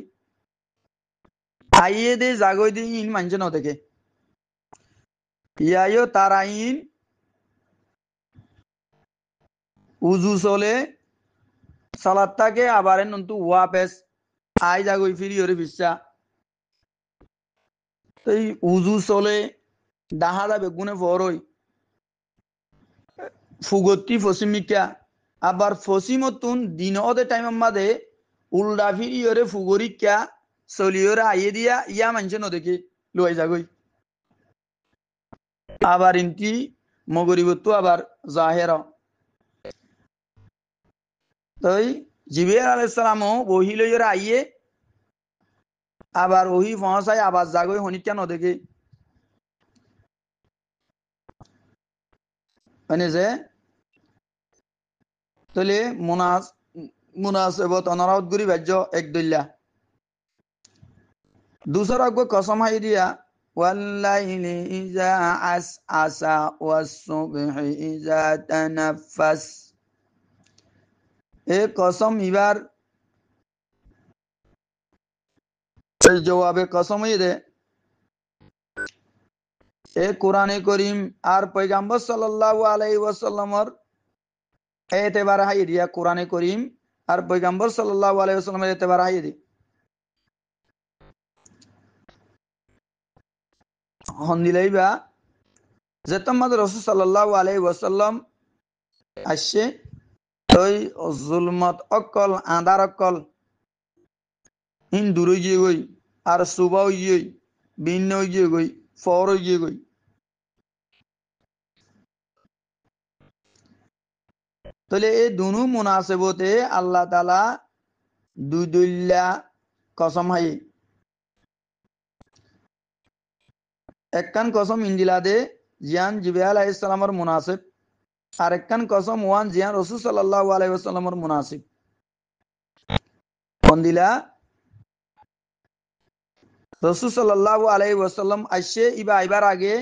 আইয়ে দে জাগই দে ইন মানছে ন দেখে ইয়ায়ো তারাইন উজু চলে সালাদটাকে আবার নন্তু ওয়াপেস আই জাগই ফিরি ওরে বিশ্বা এই উজু চলে ডাহা যাবে গুনে ফরই ফুগতি ফসিমিকা আবার ফসিমতুন দিন ওদের টাইম মাদে উল্ডা ফিরি ওরে ফুগরিকা চলিওরে আইয়ে দিয়া ইয়া মানছে ন দেখে লই যাগই আবার ইনতি মগরিবতু আবার জাহের তই জিবরিল আলাইহিস সালামও ওহি লইরে আইয়ে আবার ওহি পৌঁছাই আবার জাগই হনিকা ন দেখে মানে যে তাহলে মুনাসেবত অনারাত গুরি বাজ্য এক দইলা দুসরা গো কসম হাই দিয়া والليل إذا عسعس والصبح إذا تنفس এ কসম এবার এই জবাবে কসমই দে এ কোরআনে করিম আর পয়গম্বর সাল্লাল্লাহু আলাইহি ওয়াসাল্লামর এতেবার হাই দিয়া কোরআনে করিম আর পয়গম্বর সাল্লাল্লাহু আলাইহি ওয়াসাল্লামের এতেবার হাই দি হন্দিলাইবা যে তোমাদের রাসূল সাল্লাল্লাহু আলাইহি ওয়াসাল্লাম আসছে ওই জুলমত অকল আন্ধার অকল ইন দূরে গিয়ে গই আর সুবাহ গিয়ে ভিন্ন গিয়ে গই ফর গিয়ে গই তাহলে এই দুনু মুনাসেবতে আল্লাহ তাআলা দুইলা কসম হাই একখান কসম ইন্দিলা দে জিয়ান জিবরাইল আলাইহিস সালামের মুনাসিব আর একখান কসম ওয়ান জিয়ান রাসূল সাল্লাল্লাহু আলাইহি ওয়াসাল্লামের মুনাসিব কোনদিলা রাসূল সাল্লাল্লাহু আলাইহি ওয়াসাল্লাম আসে ইবা আইবার আগে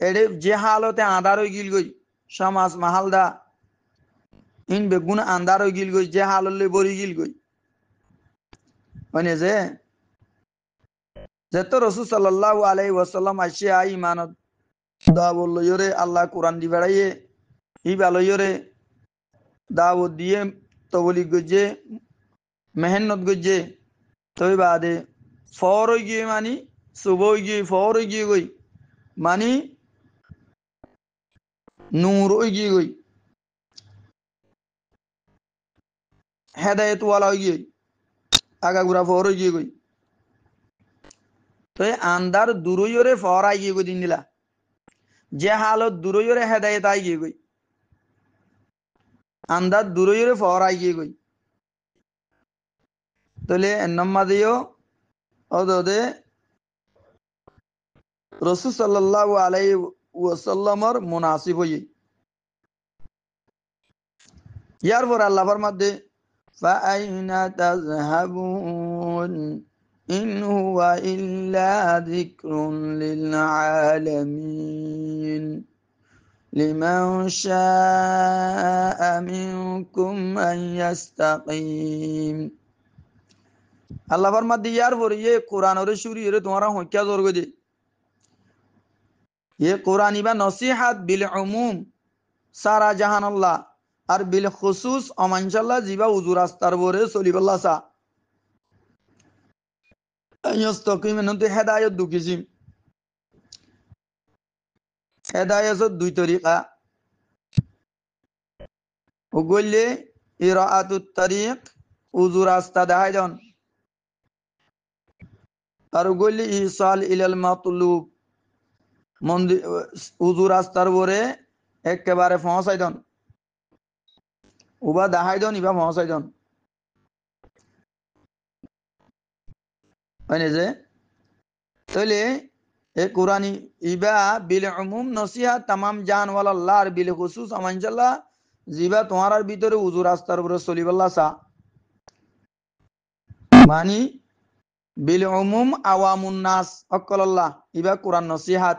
এডে যে হালতে আঁধার হয়ে গিল গই সমাজ মাহালদা ইন বেগুন আন্ধার হয়ে গিল গই যে হাললে বরি গিল গই মানে যে যেত রাসূল সাল্লাল্লাহু আলাইহি ওয়াসাল্লাম আসে আই ইমানত দা বলল ইরে আল্লাহ কোরআন দি বেড়াইয়ে ই ভালো ইরে দাওয়াত দিয়ে তবলিগ গজে মেহনত গজে তবে বাদে ফর হয়ে গিয়ে মানি শুভ হয়ে গিয়ে ফর হয়ে গিয়ে গই মানি নূর হয়ে গিয়ে গই হেদায়েত ওয়ালা হয়ে গিয়ে আগাগুড়া ফর হয়ে গিয়ে গই তো আন্দার দূরইরে ফর আই গিয়ে গই দিন দিলা যে হালত দূরইরে হেদায়েত আই গিয়ে গই আন্দার দূরইরে ফর আই গিয়ে গই তাহলে এন্নম্মাদিও অদে রাসূল সাল্লাল্লাহু আলাইহি ওয়াসাল্লামের মুনাসিব হই ইয়ার পর আল্লাহ ফরমাতে ফাআইনা তাযহাবুন ইন হুয়া ইল্লা যিকরুন লিল আলামিন লিমান শাআ মিনকুম আন ইস্তাকিম আল্লাহ ফরমাতে ইয়ার পর ये कुरान और शुरू ये तुम्हारा हो क्या जोर दे ये कुरान इबा नसीहत बिल उमुम सारा जहान अल्लाह আর বিল খুসুস অমানশাল্লাহ জিবা উজুর রাস্তার বরে চলিবাল্লাহ সা আইয়স্তকিম নতে হেদায়েত দুকিজিম হেদায়েত দুই তরিকা ওগলে ইরাআতুত তারিক উজুর রাস্তা দেখাই দেন আর ওগলে ইসাল ইলাল মাতলুব মন্দির উজুর রাস্তার বরে একেবারে পৌঁছাই দেন উবা দেখাই দেন ইবা পৌঁছাই দেন হয় যে তাহলে এ কুরআনি ইবা বিল উমুম নসিহত तमाम জান ওয়ালা আল্লাহ আর বিল খুসুস আমানজাল্লাহ জিবা তোমার ভিতরে উজু রাস্তার উপরে চলিবাল্লাহ সা মানে বিল উমুম আওয়ামুন নাস অকল্লাহ ইবা কুরআন নসিহত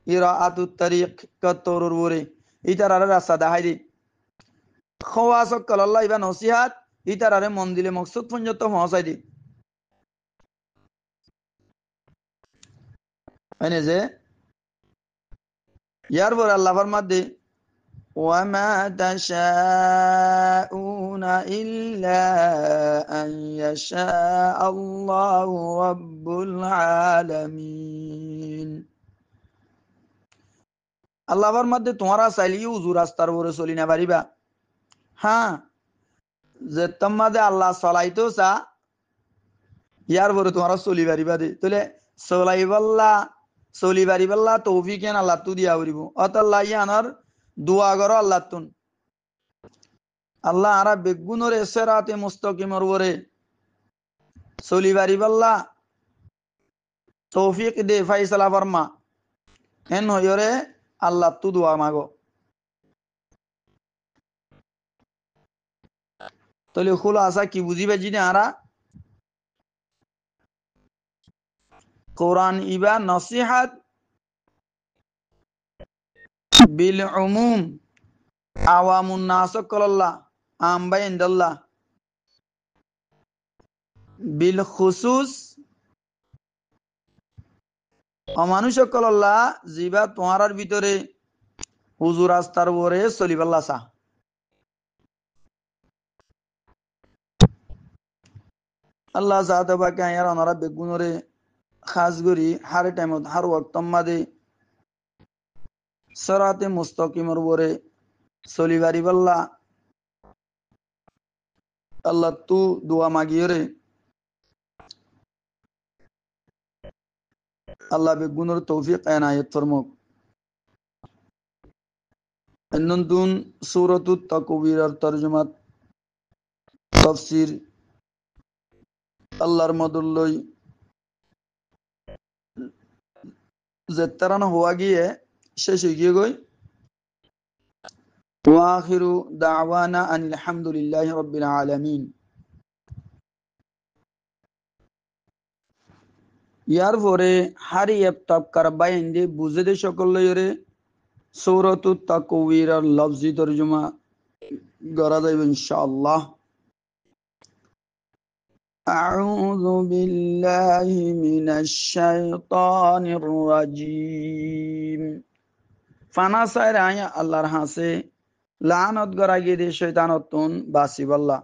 ইরাআতুত তারিক কতরুর বরে ইতারারে রাস্তা দেখাই দি খাওয়াস অকল্লাহ ইবা নসিহত ইতারারে মন্দিরে মকসুদ পর্যন্ত পৌঁছাই দি মানে যে ইয়ার পর আল্লাহ ফরমাতে ওয়ামা তাশাউনা ইল্লা আন ইয়াশা আল্লাহু রাব্বুল আলামিন আল্লাহ ফরমাতে তোমরা চাইলেই উজু রাস্তার উপরে চলি না পারিবা হ্যাঁ যে তোমাদে আল্লাহ চলাইতো চা ইয়ার পরে তোমরা চলি পারিবা দে তাহলে চলাইবাল্লাহ চলি পারিবাল্লাহ তৌফিক এন আল্লাহ তু দিয়া করিব অতাল্লাহ ইয়ানার দোয়া করো আল্লাহ তুন আল্লাহ আরা বেগুনের এসেরাতে মুস্তাকিমর ওরে চলি পারিবাল্লাহ তৌফিক দে ফাইসালা ফরমা এন হইরে আল্লাহ তু দোয়া মাগো তাহলে খুলো আসা কি বুঝিবে জিনে আরা কোরআন ইবা নসিহাত বিল উমুম আওয়ামুন নাস কল্লাহ আমবাই ইনদাল্লাহ বিল খুসুস অমানুষ কল্লাহ জিবা তোমার ভিতরে হুজুর রাস্তার উপরে চলিবাল্লা চা আল্লাহ চাহতে বাকে আয়ার অনারা বেগুনরে খাস করি হার টাইমত হার ওয়াক্ত মাদে সরাতে মুস্তাকিমর উপরে চলিবারি বাল্লা আল্লাহ তু দোয়া মাগিয়রে আল্লাহ বেগুনর তৌফিক এনায়েত ফরমুক এন্নতুন সূরাতুত তাকবীরের তরজমাত তাফসীর আল্লাহর মদুল্লই যেতারানো হওয়া গিয়ে শেষ হয়ে গিয়ে গই ওয়াখিরু দাওয়ানা আনিল হামদুলিল্লাহি রাব্বিল আলামিন। ইয়ার পরে হারি এফতাব কারবাইন্দে বুঝে দে সকলরে সূরাতুত তাকবীরের লফজি তরজমা করা যাবে ইনশাআল্লাহ। أعوذ بالله من الشيطان الرجيم ফানা সাইর আয়া আল্লাহর হাসে লানত করা গিয়ে দে শয়তানতুন বাসিবাল্লাহ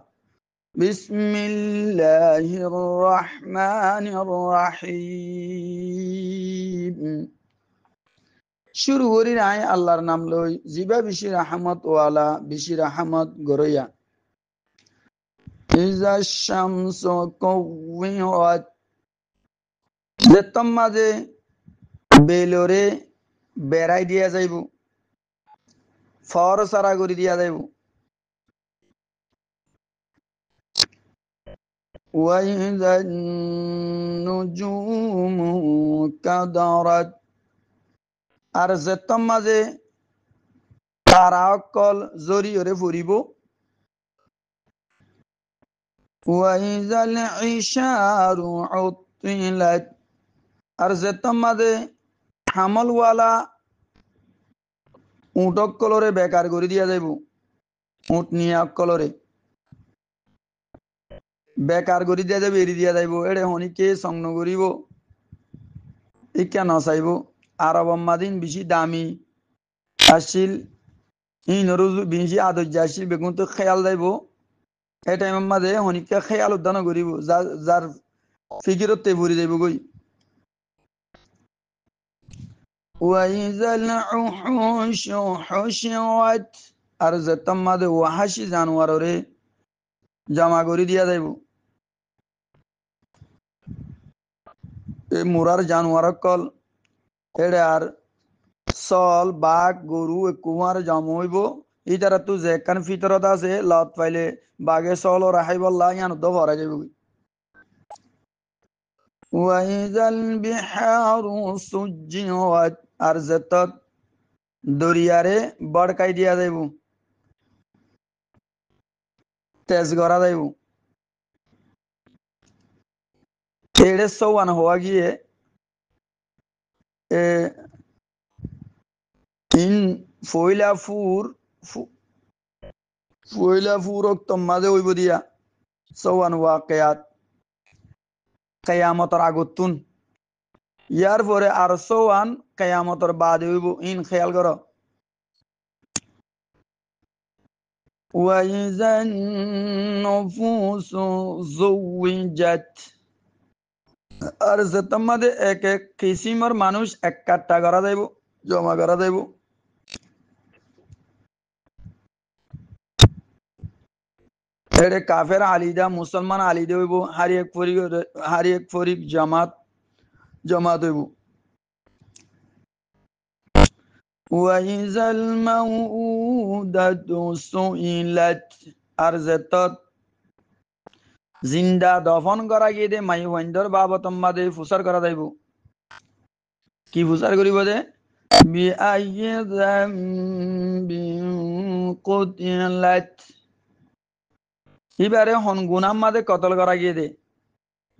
বিসমিল্লাহির রহমানির রহিম। শুরু করি আয় আল্লাহর নাম লই জিবা বেশি রাহমত ওয়ালা বেশি রাহমত গরইয়া। ইজা শামসু কুওয়িরাত যেতম মাঝে বেলরে বেড়াই দিয়া যাইব ফর সারা করে দিয়া যাইব। ওয়াইজা নুজুমু কাদারাত আর যেতম মাঝে তারা অকল জরিয়রে ফুরিব। ওয়াইজাল ইশারু উত্তিলাত আর যেতম মাঝে হামলওয়ালা উটক কলরে বেকার করে দিয়া যাইব উট নিয়া কলরে বেকার করে দিয়া যাবে এড়ি দিয়া যাইব এড়ে হনিকে সংন করিব ইকা নচাইব। আরব মাদিন বেশি দামি আসিল ইনরু বেশি আদর্য আসিল বেগুন তো খেয়াল যাইব এই টাইমের মাঝে হনিকে খেয়াল উদ্যান করিব যার ফিকিরতে ভরি যাইব গই। ওয়াইজাল উহুশু হুশিরাত আর যেতম মাঝে ওয়াহাশি জানোয়াররে জমা করে দিয়া যাইব। এই মুরার জানোয়ার কল এড়ে আর সল বাঘ গরু কুমার জমা হইব ইতারা তু যেখান ফিতরত আছে লত পাইলে বাঘে সল ও রাহাই বললা ইয়ান তো ভরা যাইব। ওয়াইজাল বিহারু সুজ্জিরাত আর যেতত দরিয়ারে বড়কাই দিয়া যাইব তেজ করা যাইব। এড়ে সৌয়ান হওয়া গিয়ে ইন ফয়লা ফুর মাঝে হইব দিয়া সৌয়ান ওয়াকিয়াত কেয়ামতর আগতুন ইয়ার পরে আর সৌয়ান কেয়ামতর বাদে হইব ইন খেয়াল কর। ওয়াইজান নুফুসু যুওয়াজাত আর যেতম মাঝে এক এক কিসিমর মানুষ একাট্টা করা যাইব জমা করা যাইব। এড়ে কাফের আলিদা মুসলমান আলিদা হইব হারি এক ফরিক জমাত হইব। ওয়াইজাল মাউউদাতু সুইলাত আর যেতত জিন্দা দফন করা গিয়ে দে মাই ওয়াইন্দর বাবতম মাদে ফুসার করা যাইব। কি ফুসার করিব দে বিআইয়ি যামবিন কুতিলাত এবারে হন গুনাম মাদে কতল করা গিয়ে দে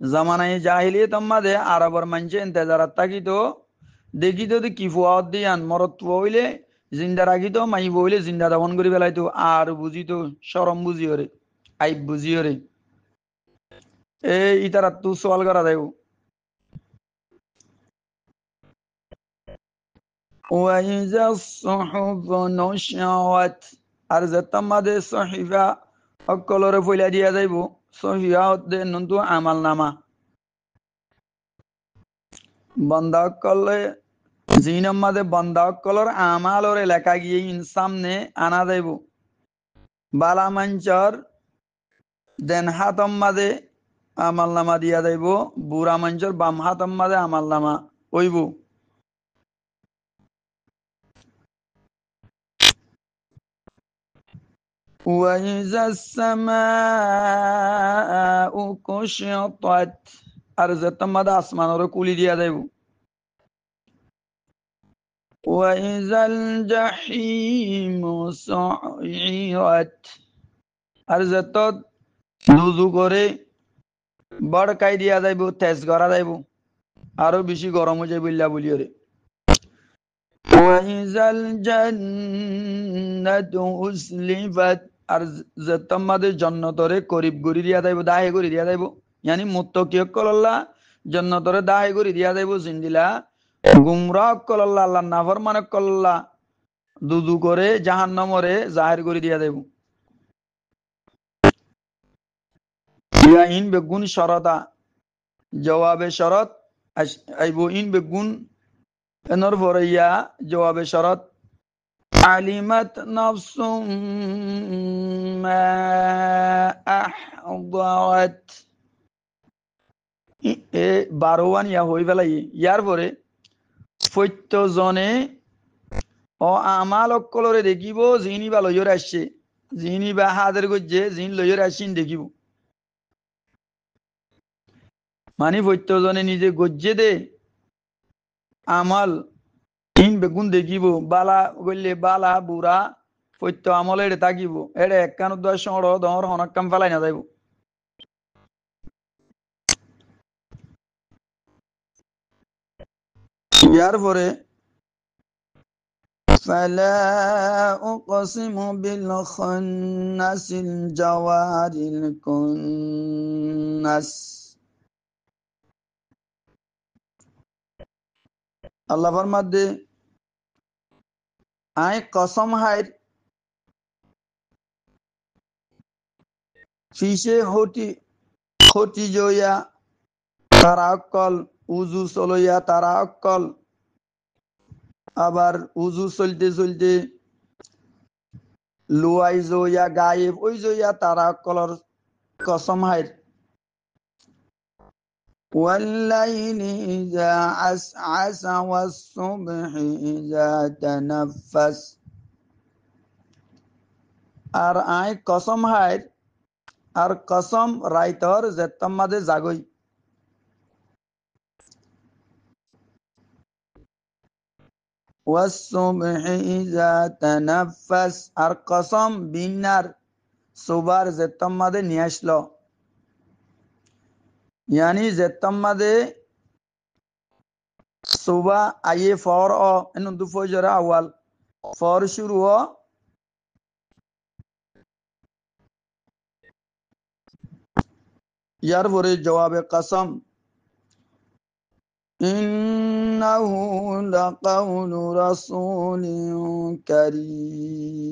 জামানায় জাহিলিয়ত মাঝে আরবর মানুষে ইন্তেজারাত থাকিত দেখিত কি ফুয়াত দিয়ান মরত হইলে জিন্দা রাখিত মাই বইলে জিন্দা দমন করে পেলাইতো আর বুঝিত শরম বুঝিওরে আইব বুঝিওরে এই ইতারা তু সওয়াল করা দেব ওয়াইজা সুহুফ নুশরাত আর যেতাম মাঝে সহিফা অকলরে ফইলা দিয়া যাইব সহিফা হতে নন্তু আমাল নামা বন্দা অকলে জিনম মাঝে বন্দা অকলর আমাল ওরে লেখা গিয়ে সামনে আনা যাইব বালা মঞ্চর দেন হাতম মাঝে আমাল নামা দিয়া যাইব বুড়া মঞ্চর বাম হাতম মাঝে আমাল নামা ওইব وإذا السماء كشطت আর যেতাম মাঝে আসমান ওরে কুলি দিয়া যাইব وإذا الجحيم سعرت আর যেত দুজু করে বড়কাই দিয়া যাইব তেজ করা যাইব আরো বেশি গরম হয়ে যাইব ইল্লা বলিও রে وإذا الجنة أزلفت আর যেতাম মাঝে জন্নতরে করিব গড়ি দিয়া যাইব দাহে গড়ি দিয়া যাইব ইয়ানি মুত্তকি অকল্লাহ জন্নতরে দাহে গড়ি দিয়া যাইব জিন্দিলা গুমরা অকল্লাহ আল্লাহ নাফরমান অকল্লাহ দুদু করে জাহান্নামরে জাহির করে দিয়া যাইব ইয়া ইন বেগুন শরতা জবাবে শরত আইব ইন বেগুন এনর পরে ইয়া জবাবে শরত আলিমাত নাফসুম মা আহদারাত এ বারোয়ান ইয়া হই ফেলাই ইয়ার পরে প্রত্যজনে ও আমাল অকলরে দেখিব জিনি বা লইয়র আসছে জিনি বা হাদের গজ্জে জিন লইয়র আসিন দেখিব মানে প্রত্যজনে নিজে গজ্জে দে আমাল ইন বেগুন দেখিব বালা গল্লে বালা বুড়া প্রত্য আমল এড়ে থাকিব এড়ে একখান উদ্দেশ্য দর হনকাম ফেলাই না যাইব ইয়ার পরে فلا أقسم بالخنس الجوار الكنس আল্লাহ ফরমাদে আই কসম হাইর ফিসে হটি জয়া তারা অক্কল উজু চলইয়া তারা অক্কল আবার উজু চলতে চলতে লুয়াই জয়া গায়েব ওই জয়া তারা অক্কলর কসম হাইর والليل إذا عسعس والصبح إذا تنفس আর আই কসম হাইর আর কসম রাইতর যেতাম মাঝে জাগই والصبح إذا تنفس আর কসম বিনার সুবার যেতাম মাঝে নিয়ে আসলো यानी যেতাম মাঝে সুবা আইয়ে ফর অ এনু দু ফজরা আওয়াল ফর শুরু হ ইয়ার পরে জবাবে কসম إنه لقول رسول كريم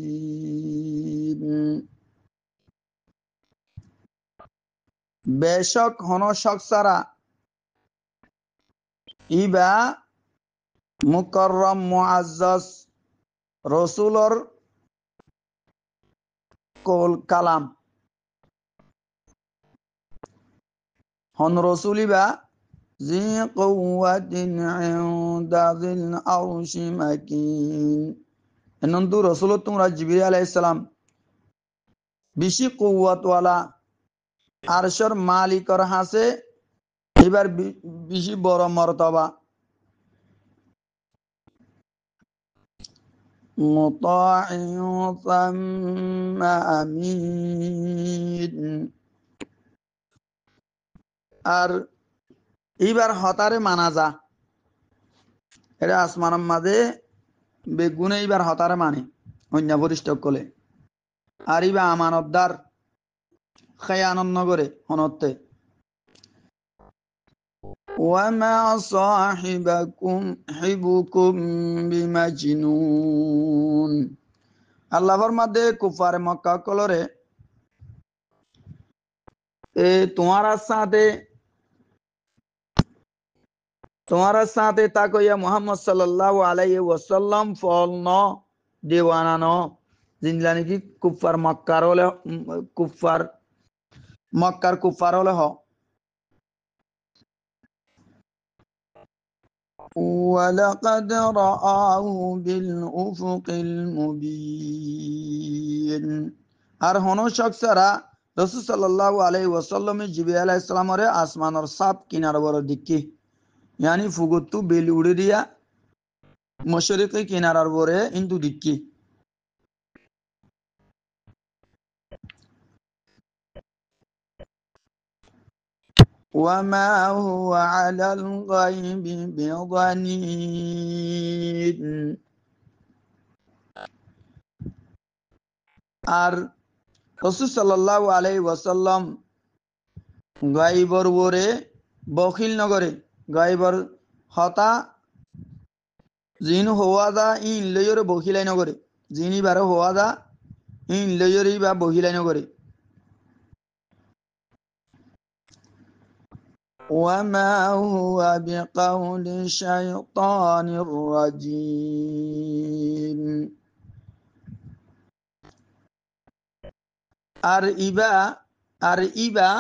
বেশক হনশক সারা ইবা মুকররম মুআজ্জাজ রসুলর কোল কালাম হন রসুল ইবা জি কুওয়াতিন ইনদা যিল আরশি মাকিন এনন্তু রসুল তোমরা জিবরিল আলাইহিস সালাম বেশি কুওয়াতওয়ালা আরশের মালিকর হাসে এবার বেশি বড় মর্তবা মুতাইন সাম্মা আমিন আর এইবার হতারে মানা যা এটা আসমানের মাঝে বেগুনে এইবার হতারে মানে অন্য পরিষ্ঠ কলে আর ইবা আমানতদার খেয়ানন নগরে হনতে ওয়ামা সাহিবুকুম বিমাজনুন আল্লাহর মধ্যে কুফারে মক্কা কলরে এ তোমার সাথে তাকইয়া মুহাম্মদ সাল্লাল্লাহু আলাইহি ওয়াসাল্লাম ফল ন দেওয়ানা ন জিনলানি কি কুফার মক্কার হলে মক্কার কুফার হলে হ ولقد رآه بالأفق المبين আর হন শখসারা রাসূল সাল্লাল্লাহু আলাইহি ওয়াসাল্লাম জিবরিল আলাইহিস সালামরে আসমানের সাত কিনার বড় দিকে यानी ফুগতু বেল উড়ে দিয়া মশরিকি কিনারার বরে ইন্দু দিকে وما هو على الغيب بضنين আর রাসূল সাল্লাল্লাহু আলাইহি ওয়াসাল্লাম গায়বর বরে বখিল নগরে গায়বর হতা জিন হওয়াদা ইন লয়রে বখিলাই নগরে জিনি বারে হওয়াদা ইন লয়রে বা বখিলাই নগরে وما هو بقول شيطان رجيم আর ইবা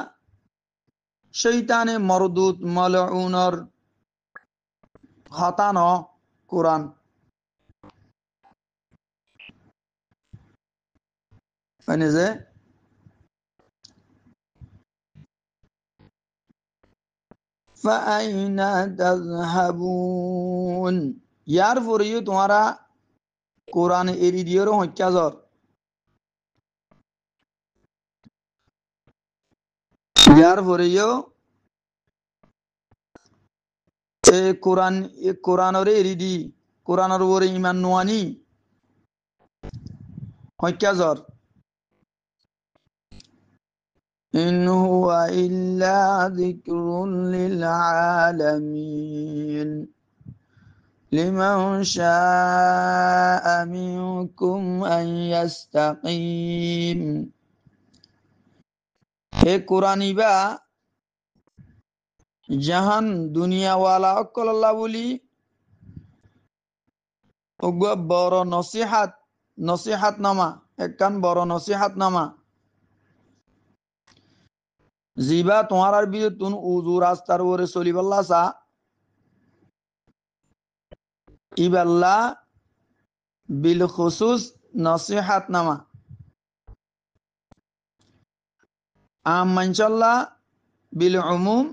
শৈতানে মরদুত মলউনর হতান কোরআন মানে যে فأين تذهبون ইয়ার পরেও তোমারা কোরআন এরি দিয়েরও হত্যা জর ইয়ার পরেও কোরআনরে এরি দি কোরআনের উপরে ইমান নোয়ানি হত্যা জর إن هو إلا ذكر للعالمين لمن شاء منكم أن يستقيم হে কোরআনিবা জাহান দুনিয়াওয়ালা অকল্লা বলি বড় নসিহাত নামা একখান বড় নসিহাত নামা জিবা তোমার বিরুদ্ধুন উজু রাস্তার ওরে চলিবাল্লা চা ইবাল্লা বিল খুসুস নসিহাত নামা আম মানশাল্লাহ বিল উমুম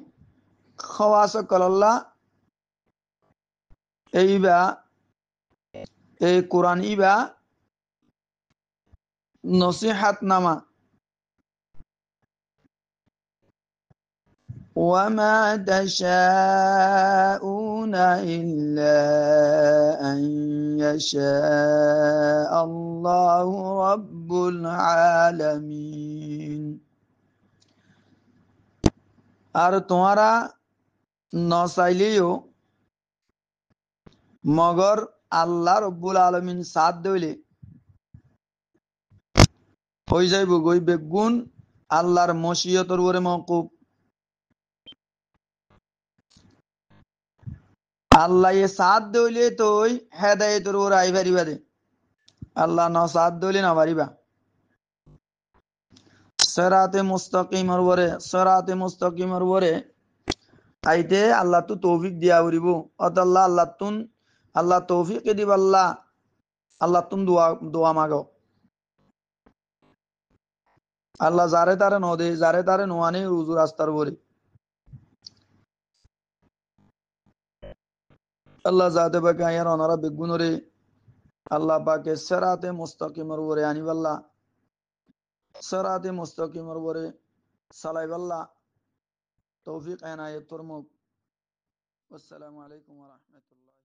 খাওয়াস কলাল্লা এইবা এই কোরআন ইবা নসিহাত নামা وما تشاءون إلا أن يشاء الله رب العالمين আর তোমারা নসাইলেও মগর আল্লাহ রব্বুল আলমিন সাথ দইলে হয়ে যাইব গই বেগুন আল্লাহর মশিয়তর উপরে মওকুফ আল্লাহ এ সাথ দইলে তোই হেদায়েতর উপরে আই পারিবা দে আল্লাহ ন সাথ দইলে না পারিবা সিরাতে মুস্তাকিমর উপরে আইতে আল্লাহ তো তৌফিক দিয়া উরিব অতাল্লাহ আল্লাহ তৌফিক দিব আল্লাহ তুন দোয়া মাগো আল্লাহ যারে তারে ন দে যারে তারে নোয়ানি রুজু রাস্তার উপরে আল্লাহ যাতে পাকে আয়ার অনারা বেগুনরে আল্লাহ পাকে সিরাতে মুস্তাকিমর উপরে আনিবাল্লাহ সিরাতে মুস্তাকিমর উপরে সালাইবাল্লাহ তৌফিক এনায়েত প্রমুখ। আসসালামু আলাইকুম ওয়া রাহমাতুল্লাহ।